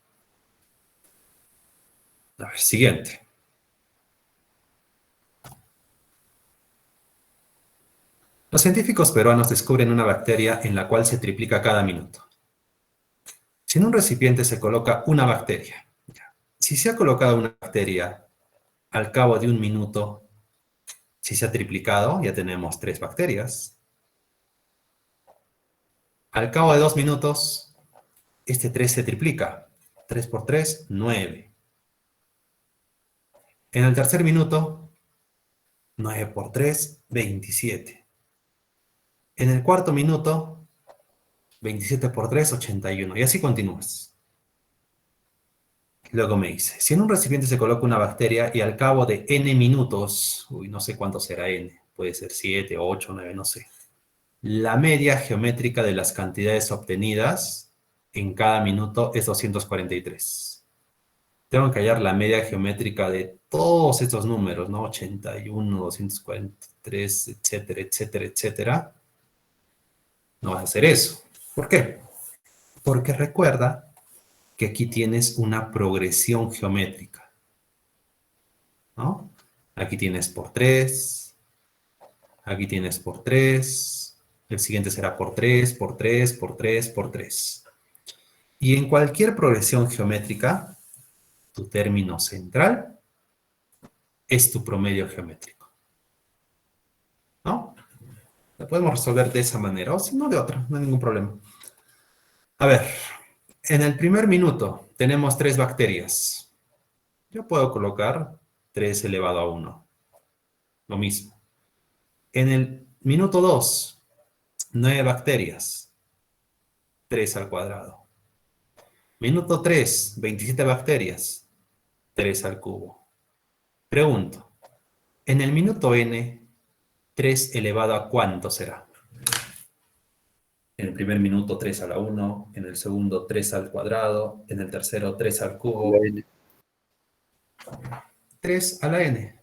A ver, siguiente. Los científicos peruanos descubren una bacteria en la cual se triplica cada minuto. Si en un recipiente se coloca una bacteria, si se ha colocado una bacteria al cabo de un minuto, si se ha triplicado, ya tenemos 3 bacterias. Al cabo de 2 minutos, este 3 se triplica. 3 por 3, 9. En el tercer minuto, 9 por 3, 27. En el cuarto minuto, 27 por 3, 81. Y así continúas. Luego me dice, si en un recipiente se coloca una bacteria y al cabo de n minutos, no sé cuánto será n, puede ser 7, 8, 9, no sé. La media geométrica de las cantidades obtenidas en cada minuto es 243. Tengo que hallar la media geométrica de todos estos números, ¿no? 81, 243, etcétera, etcétera, etcétera. No vas a hacer eso. ¿Por qué? Porque recuerda que aquí tienes una progresión geométrica, ¿no? Aquí tienes por 3, aquí tienes por 3, el siguiente será por 3, por 3, por 3, por 3. Y en cualquier progresión geométrica, tu término central es tu promedio geométrico, ¿no? Lo podemos resolver de esa manera, o si no de otra, no hay ningún problema. A ver, en el primer minuto tenemos 3 bacterias. Yo puedo colocar 3 elevado a 1. Lo mismo. En el minuto 2, 9 bacterias. 3 al cuadrado. Minuto 3, 27 bacterias. 3 al cubo. Pregunto, en el minuto n, 3 elevado a ¿cuánto será? En el primer minuto 3 a la 1, en el segundo 3 al cuadrado, en el tercero 3 al cubo. 3 a la n.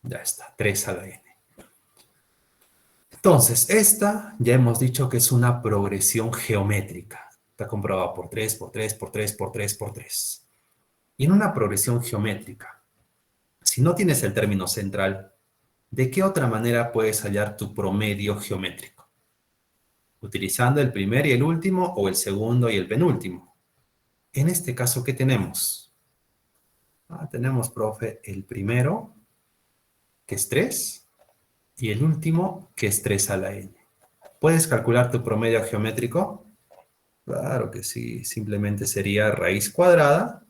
Ya está, 3 a la n. Entonces, esta ya hemos dicho que es una progresión geométrica. Está comprobada por 3, por 3, por 3, por 3, por 3. Y en una progresión geométrica, si no tienes el término central, ¿de qué otra manera puedes hallar tu promedio geométrico? ¿Utilizando el primer y el último o el segundo y el penúltimo? En este caso, ¿qué tenemos? Tenemos, profe, el primero, que es 3, y el último, que es 3 a la n. ¿Puedes calcular tu promedio geométrico? Claro que sí, simplemente sería raíz cuadrada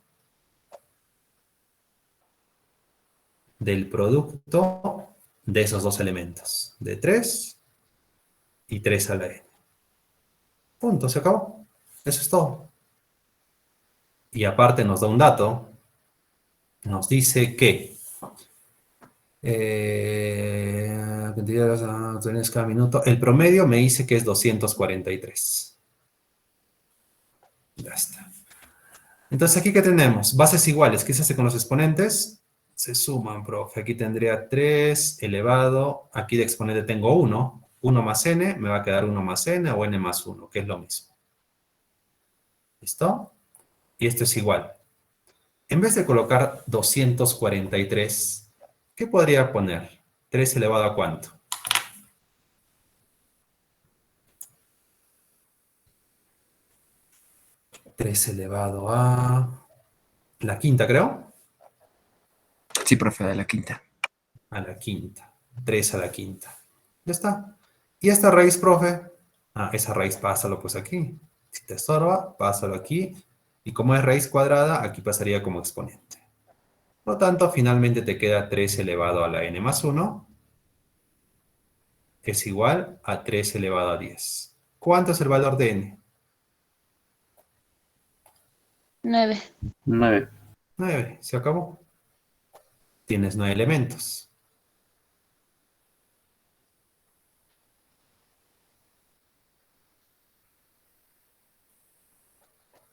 del producto de esos dos elementos, de 3 y 3 a la n. Punto, se acabó. Eso es todo. Y aparte nos da un dato, nos dice que cantidades cada minuto, el promedio me dice que es 243. Ya está. Entonces, ¿aquí qué tenemos? Bases iguales. ¿Qué se hace con los exponentes? Se suman, profe. Aquí tendría 3 elevado. Aquí de exponente tengo 1. 1 más n, me va a quedar 1 más n o n más 1, que es lo mismo. ¿Listo? Y esto es igual. En vez de colocar 243, ¿qué podría poner? 3 elevado a ¿cuánto? 3 elevado a la quinta, creo. Sí, profe, de la quinta. A la quinta. 3 a la quinta. Ya está. ¿Y esta raíz, profe? Esa raíz pásalo pues aquí. Si te estorba, pásalo aquí. Y como es raíz cuadrada, aquí pasaría como exponente. Por lo tanto, finalmente te queda 3 elevado a la n más 1, que es igual a 3 elevado a 10. ¿Cuánto es el valor de n? 9. 9. 9. Se acabó. Tienes 9 elementos.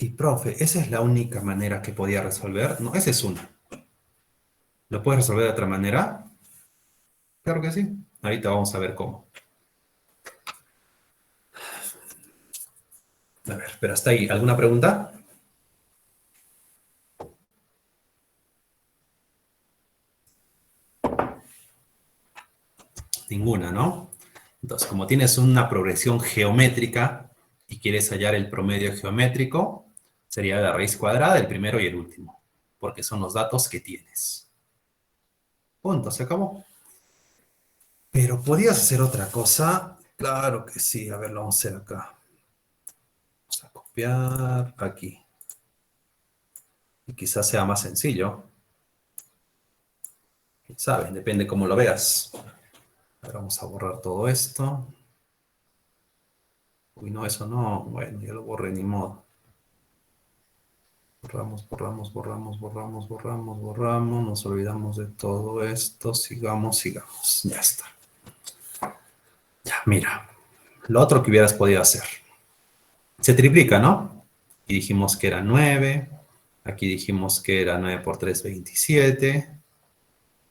Y profe, ¿esa es la única manera que podía resolver? No, esa es una. ¿Lo puedes resolver de otra manera? Claro que sí. Ahorita vamos a ver cómo. A ver, pero hasta ahí. ¿Alguna pregunta? Ninguna, ¿no? Entonces, como tienes una progresión geométrica y quieres hallar el promedio geométrico, sería la raíz cuadrada del primero y el último, porque son los datos que tienes. Punto, se acabó. Pero podías hacer otra cosa. Claro que sí. A ver, lo vamos a hacer acá. Vamos a copiar aquí. Y quizás sea más sencillo. ¿Quién sabe? Depende cómo lo veas. Ahora vamos a borrar todo esto. Uy, no, eso no. Bueno, ya lo borré, ni modo. Borramos, borramos, borramos, borramos, borramos, borramos. Nos olvidamos de todo esto. Sigamos, sigamos. Ya está. Ya, mira. Lo otro que hubieras podido hacer. Se triplica, ¿no? Y dijimos que era 9. Aquí dijimos que era 9 por 3, 27.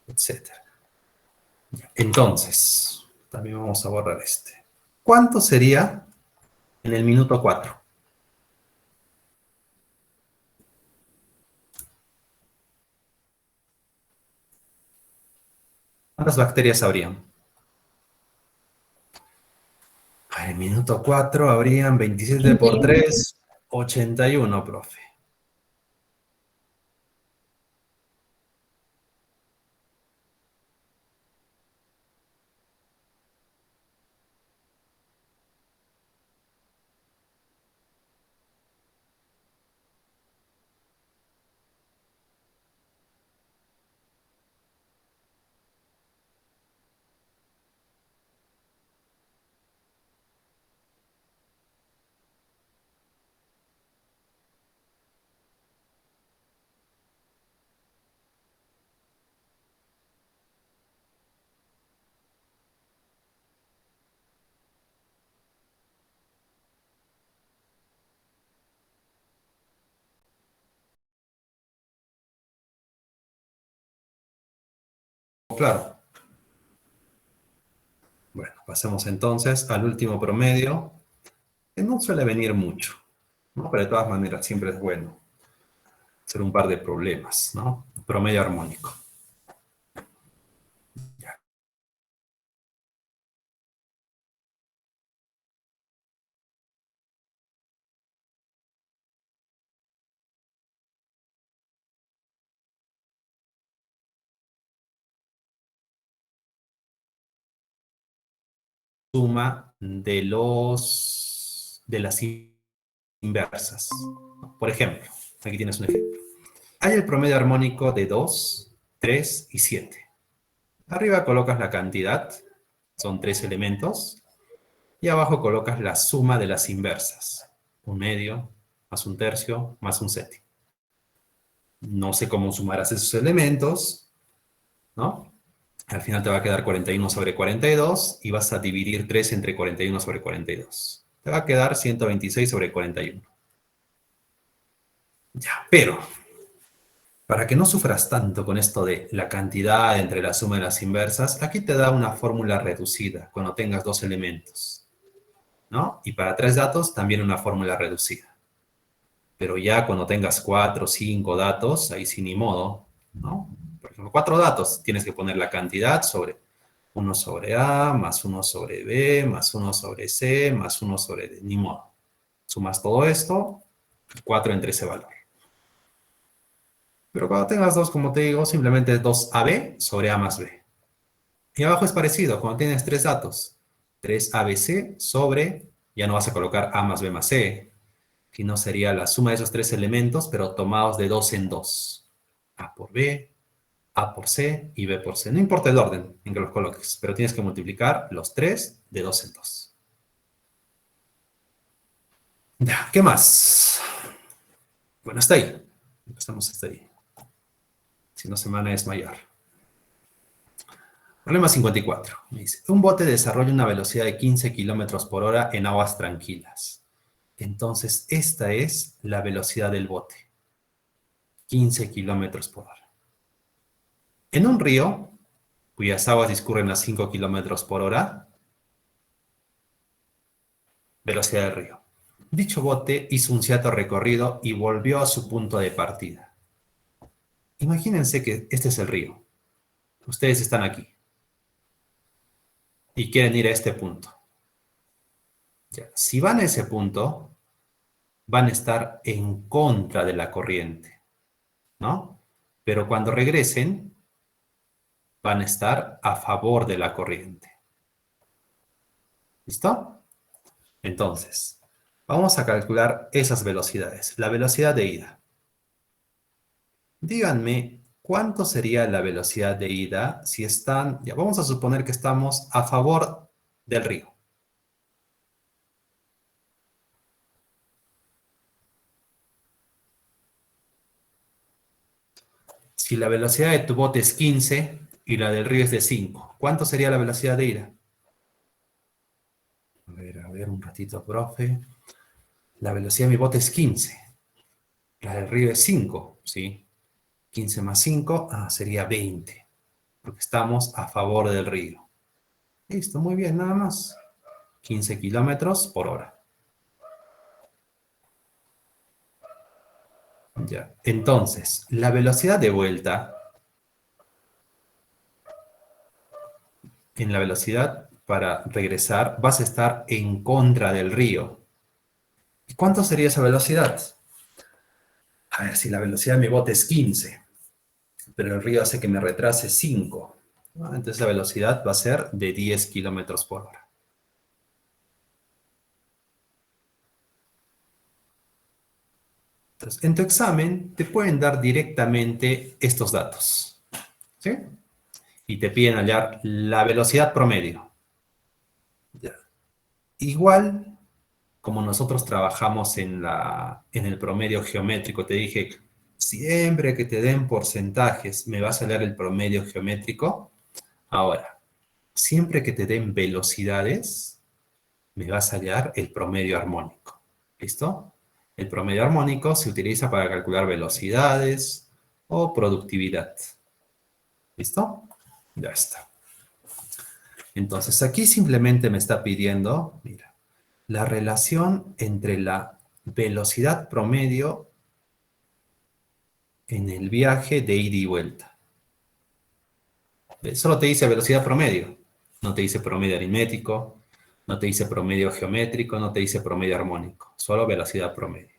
Etcétera. Entonces, también vamos a borrar este. ¿Cuánto sería en el minuto 4? ¿Cuántas bacterias habrían? En el minuto 4 habrían 27 por 21. 3, 81, profe. Claro. Bueno, pasemos entonces al último promedio, que no suele venir mucho, ¿no? Pero de todas maneras siempre es bueno hacer un par de problemas, ¿no? Promedio armónico. suma de las inversas. Por ejemplo, aquí tienes un ejemplo. Hay el promedio armónico de 2, 3 y 7. Arriba colocas la cantidad, son 3 elementos, y abajo colocas la suma de las inversas. Un medio, más un tercio, más un séptimo. No sé cómo sumarás esos elementos, ¿no? Al final te va a quedar 41 sobre 42 y vas a dividir 3 entre 41 sobre 42. Te va a quedar 126 sobre 41. Ya, pero para que no sufras tanto con esto de la cantidad entre la suma y las inversas, aquí te da una fórmula reducida cuando tengas dos elementos, ¿no? Y para 3 datos también una fórmula reducida. Pero ya cuando tengas 4 o 5 datos, ahí sí ni modo, ¿no? Por ejemplo, 4 datos, tienes que poner la cantidad sobre 1 sobre A, más 1 sobre B, más 1 sobre C, más 1 sobre D, ni modo. Sumas todo esto, 4 entre ese valor. Pero cuando tengas 2, como te digo, simplemente es 2AB sobre A más B. Y abajo es parecido, cuando tienes 3 datos, 3ABC sobre, ya no vas a colocar A más B más C, sino sería la suma de esos 3 elementos, pero tomados de 2 en 2. A por B, A por C y B por C. No importa el orden en que los coloques, pero tienes que multiplicar los 3 de 2 en 2. Ya, ¿qué más? Bueno, hasta ahí. Empezamos hasta ahí. Si no, se me van a desmayar. Problema 54. Me dice, un bote desarrolla una velocidad de 15 kilómetros por hora en aguas tranquilas. Entonces, esta es la velocidad del bote. 15 kilómetros por hora. En un río, cuyas aguas discurren a 5 kilómetros por hora, velocidad del río. Dicho bote hizo un cierto recorrido y volvió a su punto de partida. Imagínense que este es el río. Ustedes están aquí y quieren ir a este punto. Ya, si van a ese punto, van a estar en contra de la corriente, ¿no? Pero cuando regresen, van a estar a favor de la corriente. ¿Listo? Entonces, vamos a calcular esas velocidades. La velocidad de ida. Díganme, ¿cuánto sería la velocidad de ida si están, ya vamos a suponer que estamos a favor del río? Si la velocidad de tu bote es 15 y la del río es de 5, ¿cuánto sería la velocidad de ida? A ver, un ratito, profe. La velocidad de mi bote es 15. La del río es 5, ¿sí? 15 más 5, sería 20. Porque estamos a favor del río. Listo, muy bien, nada más. 15 kilómetros por hora. Ya. Entonces, la velocidad de vuelta, en la velocidad para regresar, vas a estar en contra del río. ¿Y cuánto sería esa velocidad? A ver, si la velocidad de mi bote es 15, pero el río hace que me retrase 5. Entonces la velocidad va a ser de 10 kilómetros por hora. Entonces, en tu examen te pueden dar directamente estos datos, ¿sí? Y te piden hallar la velocidad promedio. Ya. Igual, como nosotros trabajamos en el promedio geométrico, te dije, siempre que te den porcentajes, me vas a hallar el promedio geométrico. Ahora, siempre que te den velocidades, me vas a hallar el promedio armónico. ¿Listo? El promedio armónico se utiliza para calcular velocidades o productividad. ¿Listo? Ya está. Entonces, aquí simplemente me está pidiendo, mira, la relación entre la velocidad promedio en el viaje de ida y vuelta. Solo te dice velocidad promedio. No te dice promedio aritmético, no te dice promedio geométrico, no te dice promedio armónico. Solo velocidad promedio.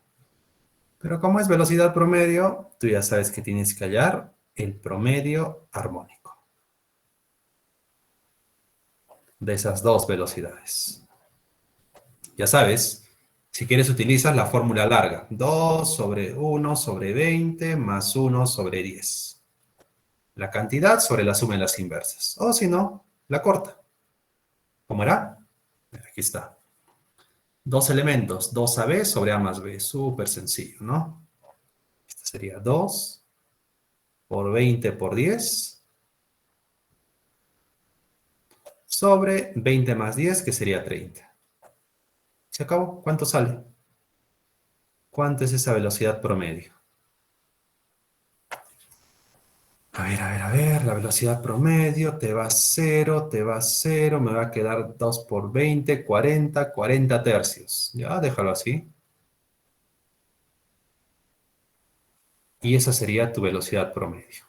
Pero como es velocidad promedio, tú ya sabes que tienes que hallar el promedio armónico. de esas dos velocidades. Ya sabes, si quieres utilizas la fórmula larga. 2 sobre 1 sobre 20 más 1 sobre 10. La cantidad sobre la suma de las inversas. O si no, la corta. ¿Cómo era? Aquí está. Dos elementos, 2AB sobre A más B. Súper sencillo, ¿no? Esto sería 2 por 20 por 10 sobre 20 más 10, que sería 30. ¿Se acabó? ¿Cuánto sale? ¿Cuánto es esa velocidad promedio? A ver, la velocidad promedio, te va 0, te va 0, me va a quedar 2 por 20, 40, 40 tercios. Ya, déjalo así. Y esa sería tu velocidad promedio.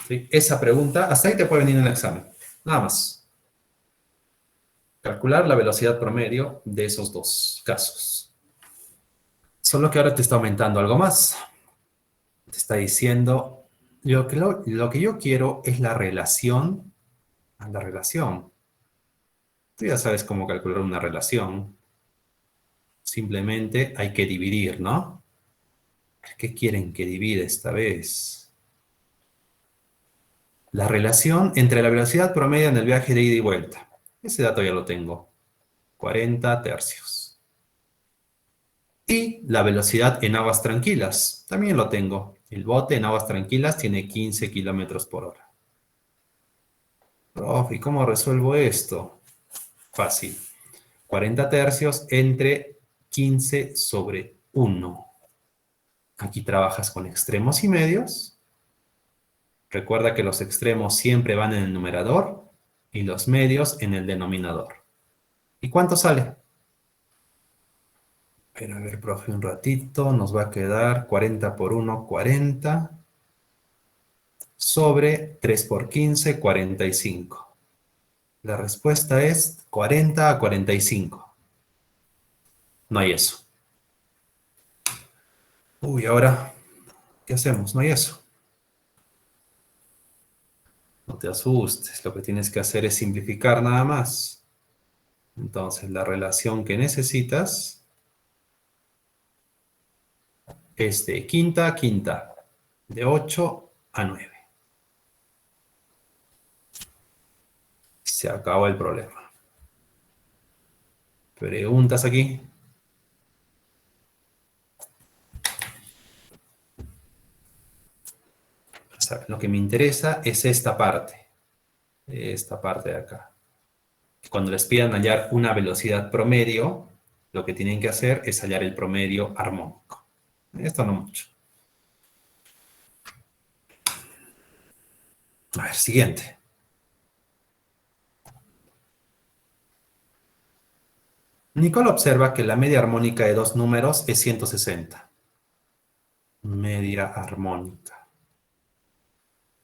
¿Sí? Esa pregunta, hasta ahí te puede venir en el examen. Nada más. Calcular la velocidad promedio de esos dos casos. Solo que ahora te está aumentando algo más. Te está diciendo, lo que yo quiero es la relación a la relación. Tú ya sabes cómo calcular una relación. Simplemente hay que dividir, ¿no? ¿Qué quieren que divida esta vez? La relación entre la velocidad promedio en el viaje de ida y vuelta. Ese dato ya lo tengo. 40 tercios. Y la velocidad en aguas tranquilas. También lo tengo. El bote en aguas tranquilas tiene 15 kilómetros por hora. Profe, ¿y cómo resuelvo esto? Fácil. 40 tercios entre 15 sobre 1. Aquí trabajas con extremos y medios. Recuerda que los extremos siempre van en el numerador y los medios en el denominador. ¿Y cuánto sale? Pero a ver, profe, un ratito. Nos va a quedar 40 por 1, 40. Sobre 3 por 15, 45. La respuesta es 40 a 45. No hay eso. Uy, ahora, ¿qué hacemos? No hay eso. No te asustes, lo que tienes que hacer es simplificar nada más. Entonces, la relación que necesitas es de quinta a quinta, de 8 a 9. Se acabó el problema. ¿Preguntas aquí? Lo que me interesa es esta parte de acá. Cuando les pidan hallar una velocidad promedio, lo que tienen que hacer es hallar el promedio armónico. Esto no mucho. A ver, siguiente. Nicole observa que la media armónica de dos números es 160. Media armónica.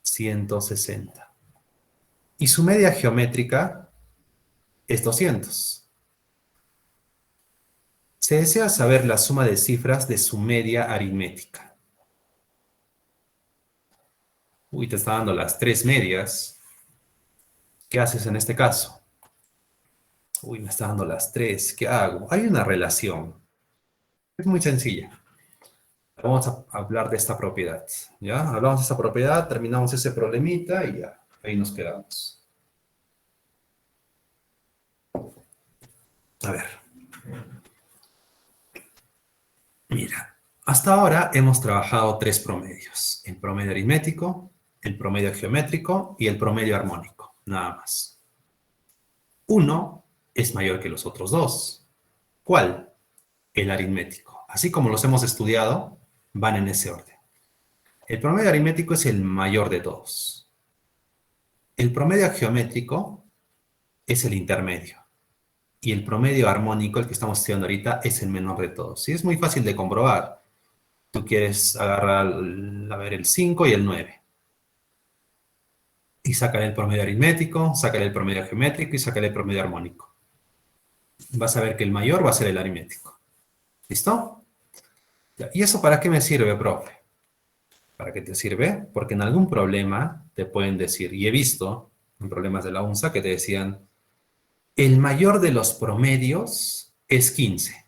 160. Y su media geométrica es 200. Se desea saber la suma de cifras de su media aritmética. Uy, te está dando las tres medias. ¿Qué haces en este caso? Uy, me está dando las tres. ¿Qué hago? Hay una relación. Es muy sencilla. Vamos a hablar de esta propiedad. ¿Ya? Hablamos de esta propiedad, terminamos ese problemita y ya. Ahí nos quedamos. A ver. Mira, hasta ahora hemos trabajado tres promedios. El promedio aritmético, el promedio geométrico y el promedio armónico. Nada más. Uno es mayor que los otros dos. ¿Cuál? El aritmético. Así como los hemos estudiado, van en ese orden. El promedio aritmético es el mayor de todos. El promedio geométrico es el intermedio. Y el promedio armónico, el que estamos estudiando ahorita, es el menor de todos. Y es muy fácil de comprobar. Tú quieres agarrar, a ver, el 5 y el 9. Y sácale el promedio aritmético, sácale el promedio geométrico y sácale el promedio armónico. Vas a ver que el mayor va a ser el aritmético. ¿Listo? ¿Y eso para qué me sirve, profe? ¿Para qué te sirve? Porque en algún problema te pueden decir, y he visto en problemas de la UNSA que te decían, El mayor de los promedios es 15.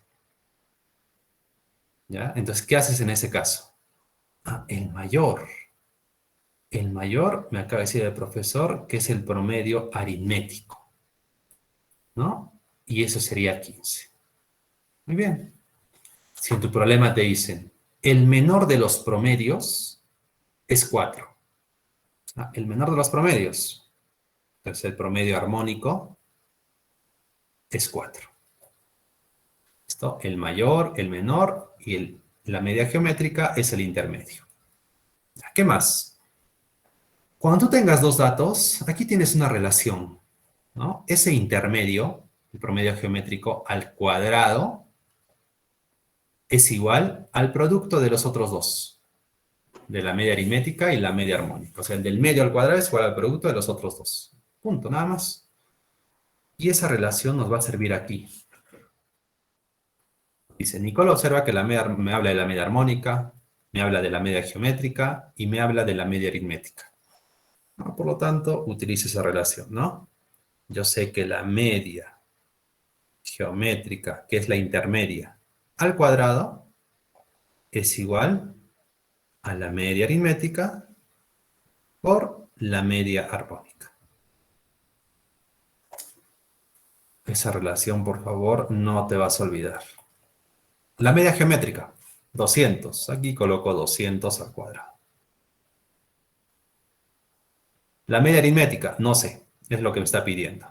¿Ya? Entonces, ¿qué haces en ese caso? Ah, el mayor. El mayor, me acaba de decir el profesor, que es el promedio aritmético, ¿no? Y eso sería 15. Muy bien. Si en tu problema te dicen, el menor de los promedios es 4. Ah, el menor de los promedios. Entonces, el promedio armónico es 4. ¿Listo? El mayor, el menor y la media geométrica es el intermedio. ¿Qué más? Cuando tú tengas dos datos, aquí tienes una relación, ¿no? Ese intermedio, el promedio geométrico al cuadrado, es igual al producto de los otros dos, de la media aritmética y la media armónica. O sea, el del medio al cuadrado es igual al producto de los otros dos. Punto, nada más. Y esa relación nos va a servir aquí. Dice, Nicole observa que me habla de la media armónica, me habla de la media geométrica y me habla de la media aritmética. ¿No? Por lo tanto, utilizo esa relación, ¿no? Yo sé que la media geométrica, que es la intermedia, al cuadrado, es igual a la media aritmética por la media armónica. Esa relación, por favor, no te vas a olvidar. La media geométrica, 200. Aquí coloco 200 al cuadrado. La media aritmética, no sé, es lo que me está pidiendo.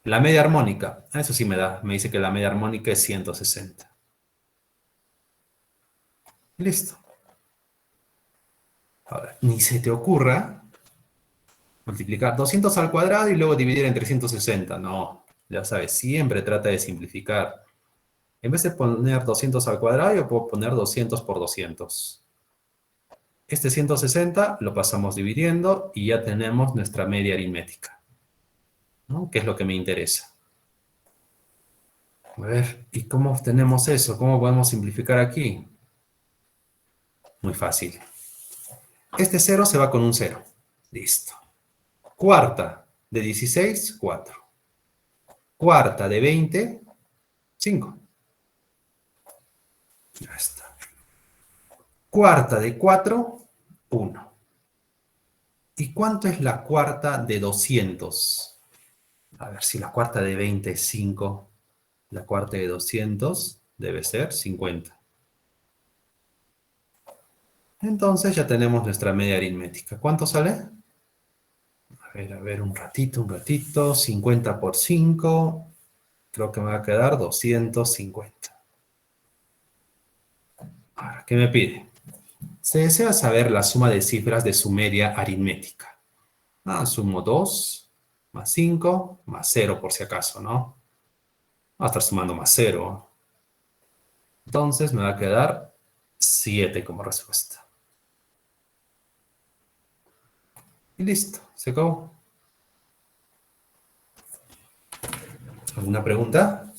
La media armónica, eso sí me dice que la media armónica es 160. Listo. Ahora, ni se te ocurra multiplicar 200 al cuadrado y luego dividir entre 160. No, ya sabes, siempre trata de simplificar. En vez de poner 200 al cuadrado, yo puedo poner 200 por 200. Este 160 lo pasamos dividiendo y ya tenemos nuestra media aritmética, ¿no? Que es lo que me interesa. A ver, ¿y cómo obtenemos eso? ¿Cómo podemos simplificar aquí? Muy fácil. Este 0 se va con un 0. Listo. Cuarta de 16, 4. Cuarta de 20, 5. Ya está. Cuarta de 4, 1. ¿Y cuánto es la cuarta de 200? A ver, si la cuarta de 20 es 5, la cuarta de 200 debe ser 50. Entonces ya tenemos nuestra media aritmética. ¿Cuánto sale? A ver, un ratito. 50 por 5. Creo que me va a quedar 250. Ahora, ¿qué me pide? Se desea saber la suma de cifras de su media aritmética. Sumo 2, más 5, más 0 por si acaso, ¿no? Va a estar sumando más 0. Entonces me va a quedar 7 como respuesta. Y listo, se acabó. ¿Alguna pregunta?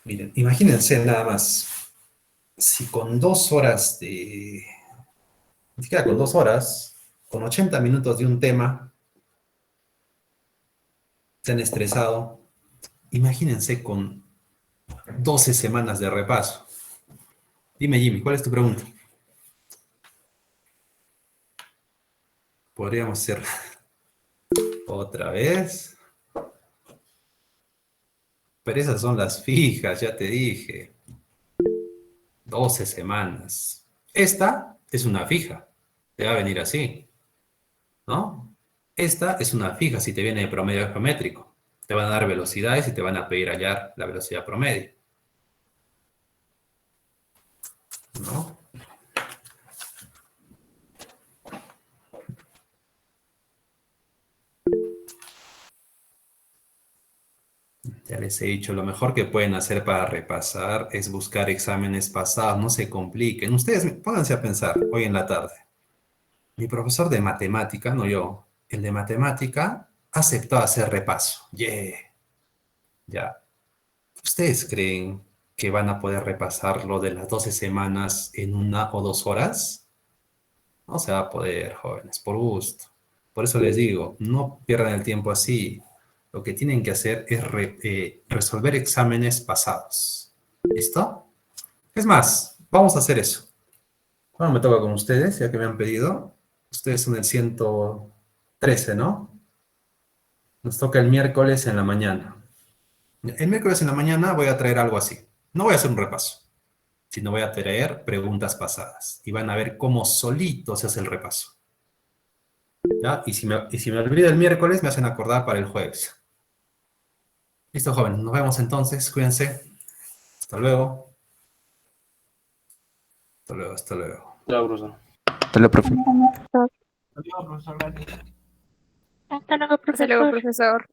Miren, imagínense nada más. Si con 2 horas de... Ni siquiera con 2 horas, con 80 minutos de un tema, se han estresado. Imagínense con 12 semanas de repaso. Dime, Jimmy, ¿cuál es tu pregunta? Podríamos hacer otra vez. Pero esas son las fijas, ya te dije. 12 semanas. Esta es una fija. Te va a venir así, ¿no? Esta es una fija si te viene de promedio geométrico. Te van a dar velocidades y te van a pedir hallar la velocidad promedio, ¿no? Ya les he dicho, lo mejor que pueden hacer para repasar es buscar exámenes pasados, no se compliquen. Ustedes pónganse a pensar hoy en la tarde. Mi profesor de matemática, no yo, el de matemática, aceptó hacer repaso. Yeah. Ya. ¿Ustedes creen que van a poder repasar lo de las 12 semanas en 1 o 2 horas? No se va a poder, jóvenes, por gusto. Por eso les digo, no pierdan el tiempo así. Lo que tienen que hacer es resolver exámenes pasados. ¿Listo? Es más, vamos a hacer eso. Bueno, me toca con ustedes, ya que me han pedido. Ustedes son el 113, ¿no? Nos toca el miércoles en la mañana. El miércoles en la mañana voy a traer algo así. No voy a hacer un repaso, sino voy a traer preguntas pasadas. Y van a ver cómo solito se hace el repaso. ¿Ya? Y si me olvido el miércoles, me hacen acordar para el jueves. Listo, jóvenes. Nos vemos entonces. Cuídense. Hasta luego. Hasta luego, hasta luego. Chao, profesor. Hasta luego, profe. Hasta luego, profesor. Hasta luego, profesor.